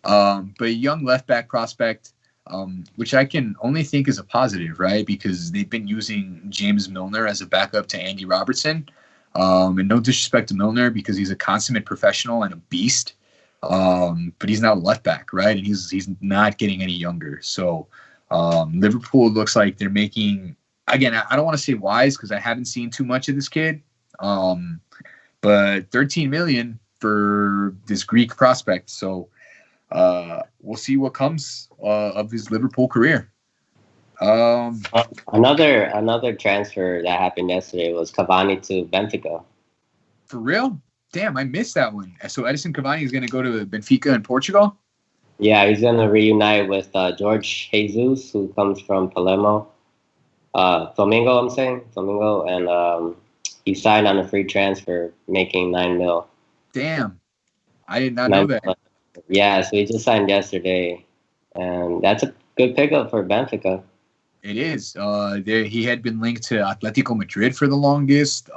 But a young left back prospect, which I can only think is a positive, right? Because they've been using James Milner as a backup to Andy Robertson. And no disrespect to Milner, because he's a consummate professional and a beast. But he's not a left back, right? And he's not getting any younger. So Liverpool looks like they're making, again, I don't want to say wise because I haven't seen too much of this kid. But 13 million for this Greek prospect. So we'll see what comes of his Liverpool career. Another transfer that happened yesterday was Cavani to Benfica. For real? Damn, I missed that one. So Edison Cavani is going to go to Benfica in Portugal? Yeah, he's going to reunite with George Jesus, who comes from Flamengo, and he signed on a free transfer, making 9 mil. Damn, I did not know that. Yeah, so he just signed yesterday, and that's a good pickup for Benfica. It is. He had been linked to Atletico Madrid for the longest.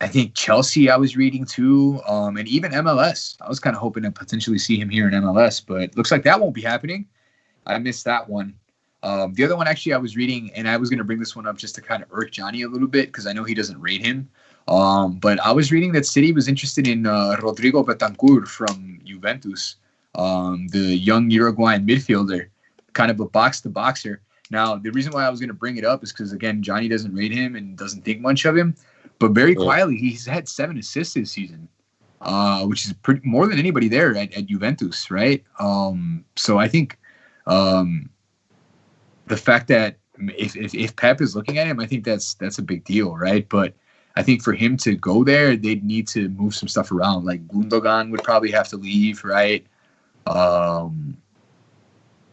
I think Chelsea I was reading too, and even MLS. I was kind of hoping to potentially see him here in MLS, but looks like that won't be happening. I missed that one. The other one actually I was reading, and I was going to bring this one up just to kind of irk Johnny a little bit because I know he doesn't rate him. But I was reading that City was interested in Rodrigo Betancourt from Juventus, the young Uruguayan midfielder, kind of a box-to-boxer. Now, the reason why I was going to bring it up is because, again, Johnny doesn't rate him and doesn't think much of him. But very quietly, he's had 7 assists this season, which is more than anybody there at Juventus, right? So I think the fact that if Pep is looking at him, I think that's a big deal, right? But I think for him to go there, they'd need to move some stuff around. Like Gundogan would probably have to leave, right?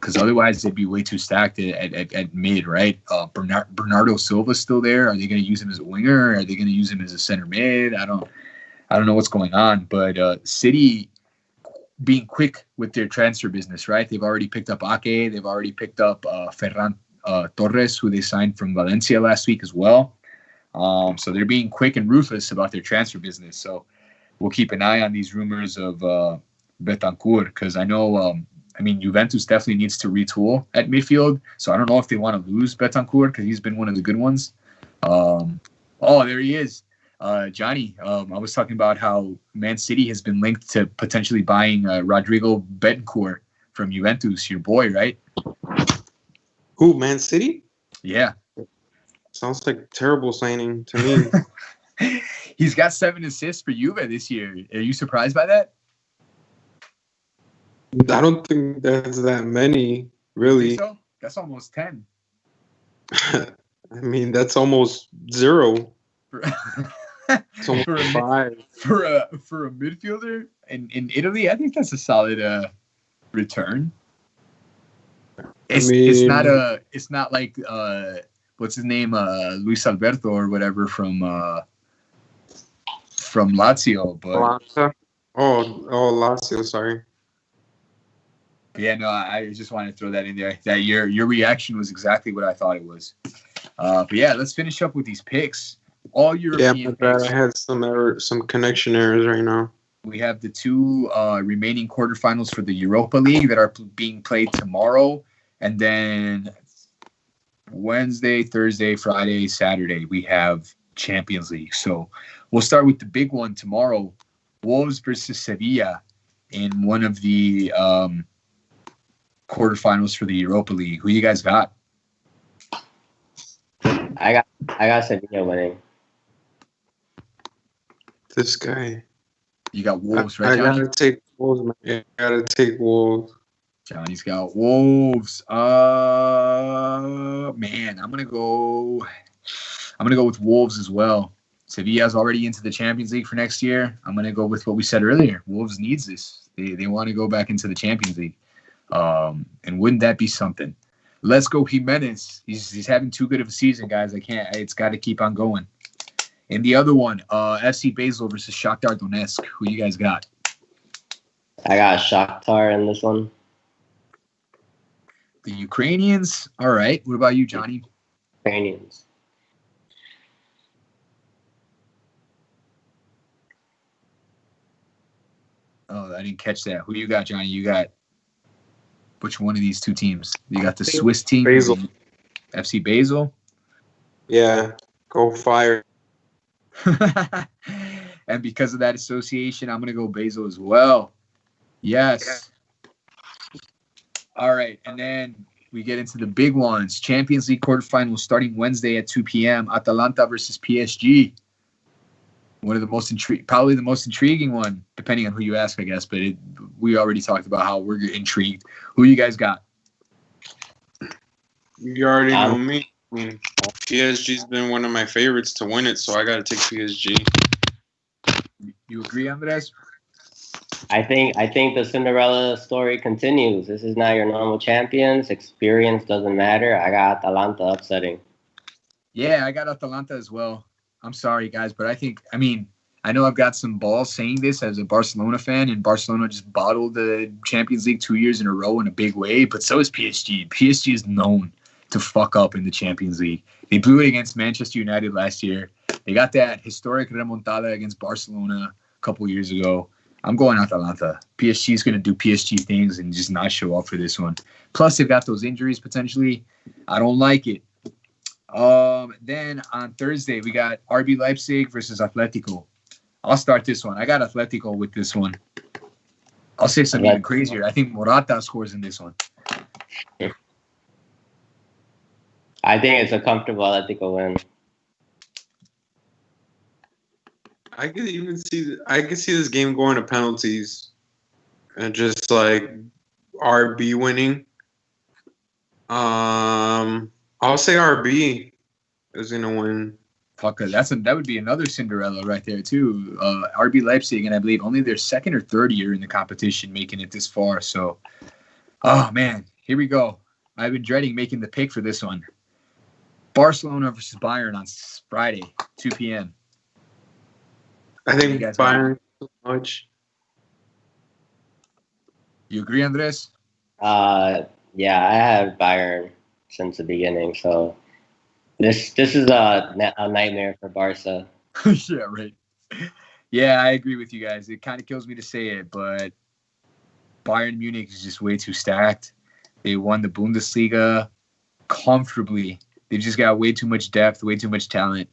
Because otherwise they'd be way too stacked at mid, right? Bernardo Silva's still there. Are they going to use him as a winger? Are they going to use him as a center mid? I don't know what's going on. But City being quick with their transfer business, right? They've already picked up Ake. They've already picked up Ferran Torres, who they signed from Valencia last week as well. So they're being quick and ruthless about their transfer business. So we'll keep an eye on these rumors of Betancourt, because I know, Juventus definitely needs to retool at midfield. So I don't know if they want to lose Betancourt because he's been one of the good ones. There he is. Johnny, I was talking about how Man City has been linked to potentially buying Rodrigo Betancourt from Juventus, your boy, right? Who, Man City? Yeah. Sounds like a terrible signing to me. He's got 7 assists for Juve this year. Are you surprised by that? I don't think that's that many, really. So? That's almost 10. I mean, that's almost 0. For, It's almost 5. for a midfielder in Italy, I think that's a solid return. It's not like what's his name, Luis Alberto or whatever from Lazio, but Lazio, sorry. Yeah, no, I just wanted to throw that in there. That your reaction was exactly what I thought it was. But yeah, let's finish up with these picks. All European picks. I had some connection errors right now. We have the 2 remaining quarterfinals for the Europa League that are being played tomorrow, and then Wednesday, Thursday, Friday, Saturday we have Champions League. So we'll start with the big one tomorrow: Wolves versus Sevilla in one of the quarterfinals for the Europa League. Who you guys got? I got Sevilla winning. This guy. You got Wolves, right, Johnny? I gotta take Wolves, man. I gotta take Wolves. Johnny's got Wolves. Man, I'm gonna go with Wolves as well. Sevilla's already into the Champions League for next year. I'm gonna go with what we said earlier. Wolves needs this. They want to go back into the Champions League. And wouldn't that be something? Let's go Jimenez. He's having too good of a season, guys. It's got to keep on going. And the other one, FC Basel versus Shakhtar Donetsk. Who you guys got? I got Shakhtar in this one. The Ukrainians. All right. What about you, Johnny? Ukrainians. Oh, I didn't catch that. Who you got, Johnny? You got which one of these 2 teams? You got the Swiss team, Basel. FC Basel. Yeah, go Fire. And because of that association, I'm going to go Basel as well. Yes. All right. And then we get into the big ones. Champions League quarterfinals starting Wednesday at 2 p.m. Atalanta versus PSG. One of the most probably the most intriguing one, depending on who you ask, I guess. But we already talked about how we're intrigued. Who you guys got? You already know me. I mean, PSG's been one of my favorites to win it, so I got to take PSG. You agree, Andres? I think the Cinderella story continues. This is not your normal champions. Experience doesn't matter. I got Atalanta upsetting. Yeah, I got Atalanta as well. I'm sorry, guys, but I know I've got some balls saying this as a Barcelona fan, and Barcelona just bottled the Champions League 2 years in a row in a big way, but so is PSG. PSG is known to fuck up in the Champions League. They blew it against Manchester United last year. They got that historic remontada against Barcelona a couple years ago. I'm going Atalanta. PSG is going to do PSG things and just not show up for this one. Plus, they've got those injuries potentially. I don't like it. Then on Thursday, we got RB Leipzig versus Atletico. I'll start this one. I got Atletico with this one. I'll say something even crazier. I think Morata scores in this one. I think it's a comfortable Atletico win. I could see this game going to penalties and just like RB winning. I'll say RB is gonna win. Fuck, that would be another Cinderella right there too. RB Leipzig, and I believe only their 2nd or 3rd year in the competition making it this far. So, oh man, here we go. I've been dreading making the pick for this one. Barcelona versus Bayern on Friday, 2 p.m. I think Bayern too much. You agree, Andres? Yeah, I have Bayern since the beginning, so this is a nightmare for Barca. Yeah, right. Yeah, I agree with you guys. It kind of kills me to say it, but Bayern Munich is just way too stacked. They won the Bundesliga comfortably. They've just got way too much depth, way too much talent.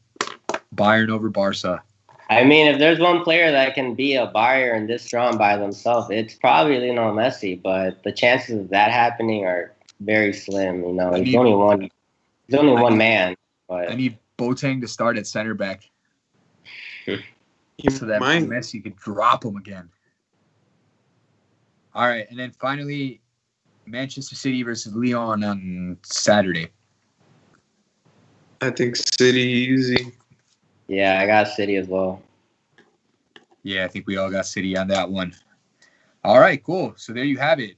Bayern over Barca. I mean, if there's one player that can be a Bayern this strong by themselves, it's probably Lionel Messi. But the chances of that happening are very slim. You know, he's only one. He's only one man. But I need Boateng to start at center back so that Messi could drop him again. All right, and then finally, Manchester City versus Lyon on Saturday. I think City easy. Yeah, I got City as well. Yeah, I think we all got City on that one. All right, cool. So there you have it.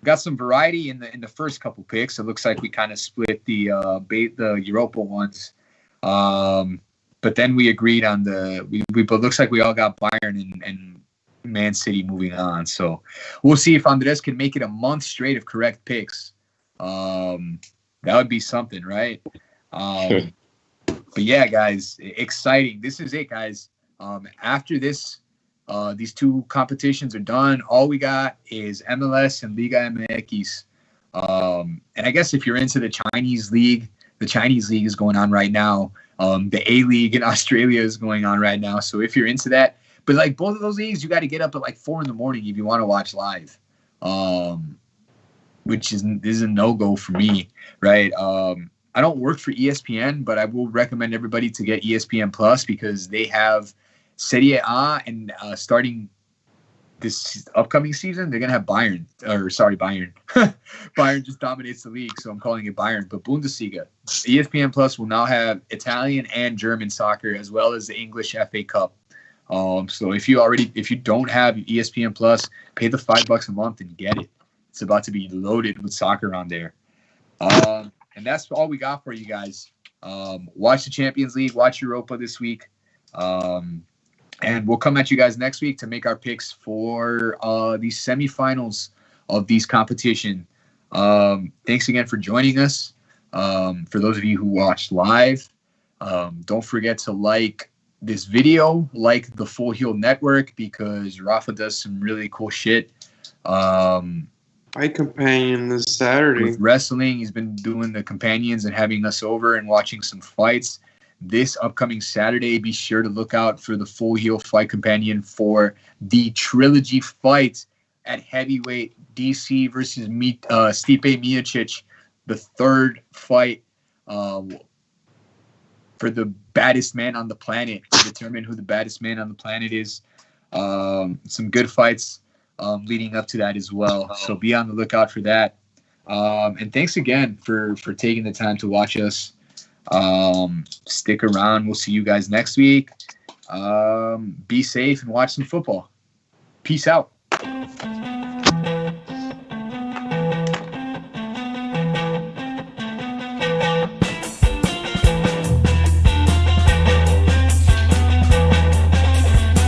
Got some variety in the first couple picks. It looks like we kind of split the Europa ones. But then we agreed on but it looks like we all got Bayern and Man City moving on. So we'll see if Andres can make it a month straight of correct picks. That would be something, right? But yeah, guys, exciting. This is it, guys. After this, these two competitions are done. All we got is MLS and Liga MX. And I guess if you're into the Chinese league is going on right now. The A-League in Australia is going on right now. So if you're into that, but like both of those leagues, you got to get up at like 4 a.m. if you want to watch live, which is a no-go for me, right? I don't work for ESPN, but I will recommend everybody to get ESPN Plus because they have Serie A and starting this upcoming season, they're going to have Bayern. Bayern just dominates the league, so I'm calling it Bayern. But Bundesliga, ESPN Plus will now have Italian and German soccer as well as the English FA Cup. So if you don't have ESPN Plus, pay the $5 a month and get it. It's about to be loaded with soccer on there. And that's all we got for you guys. Watch the Champions League, watch Europa this week. And we'll come at you guys next week to make our picks for the semifinals of these competition. Thanks again for joining us. For those of you who watched live, don't forget to like this video, like the Full Heel Network, because Rafa does some really cool shit. Fight Companion this Saturday. With wrestling, he's been doing the companions and having us over and watching some fights. This upcoming Saturday, be sure to look out for the Full Heel Fight Companion for the trilogy fight at heavyweight, DC versus Stipe Miocic, the third fight for the baddest man on the planet, to determine who the baddest man on the planet is. Some good fights leading up to that as well. So be on the lookout for that. And thanks again for taking the time to watch us. Stick around. We'll see you guys next week. Be safe and watch some football. Peace out.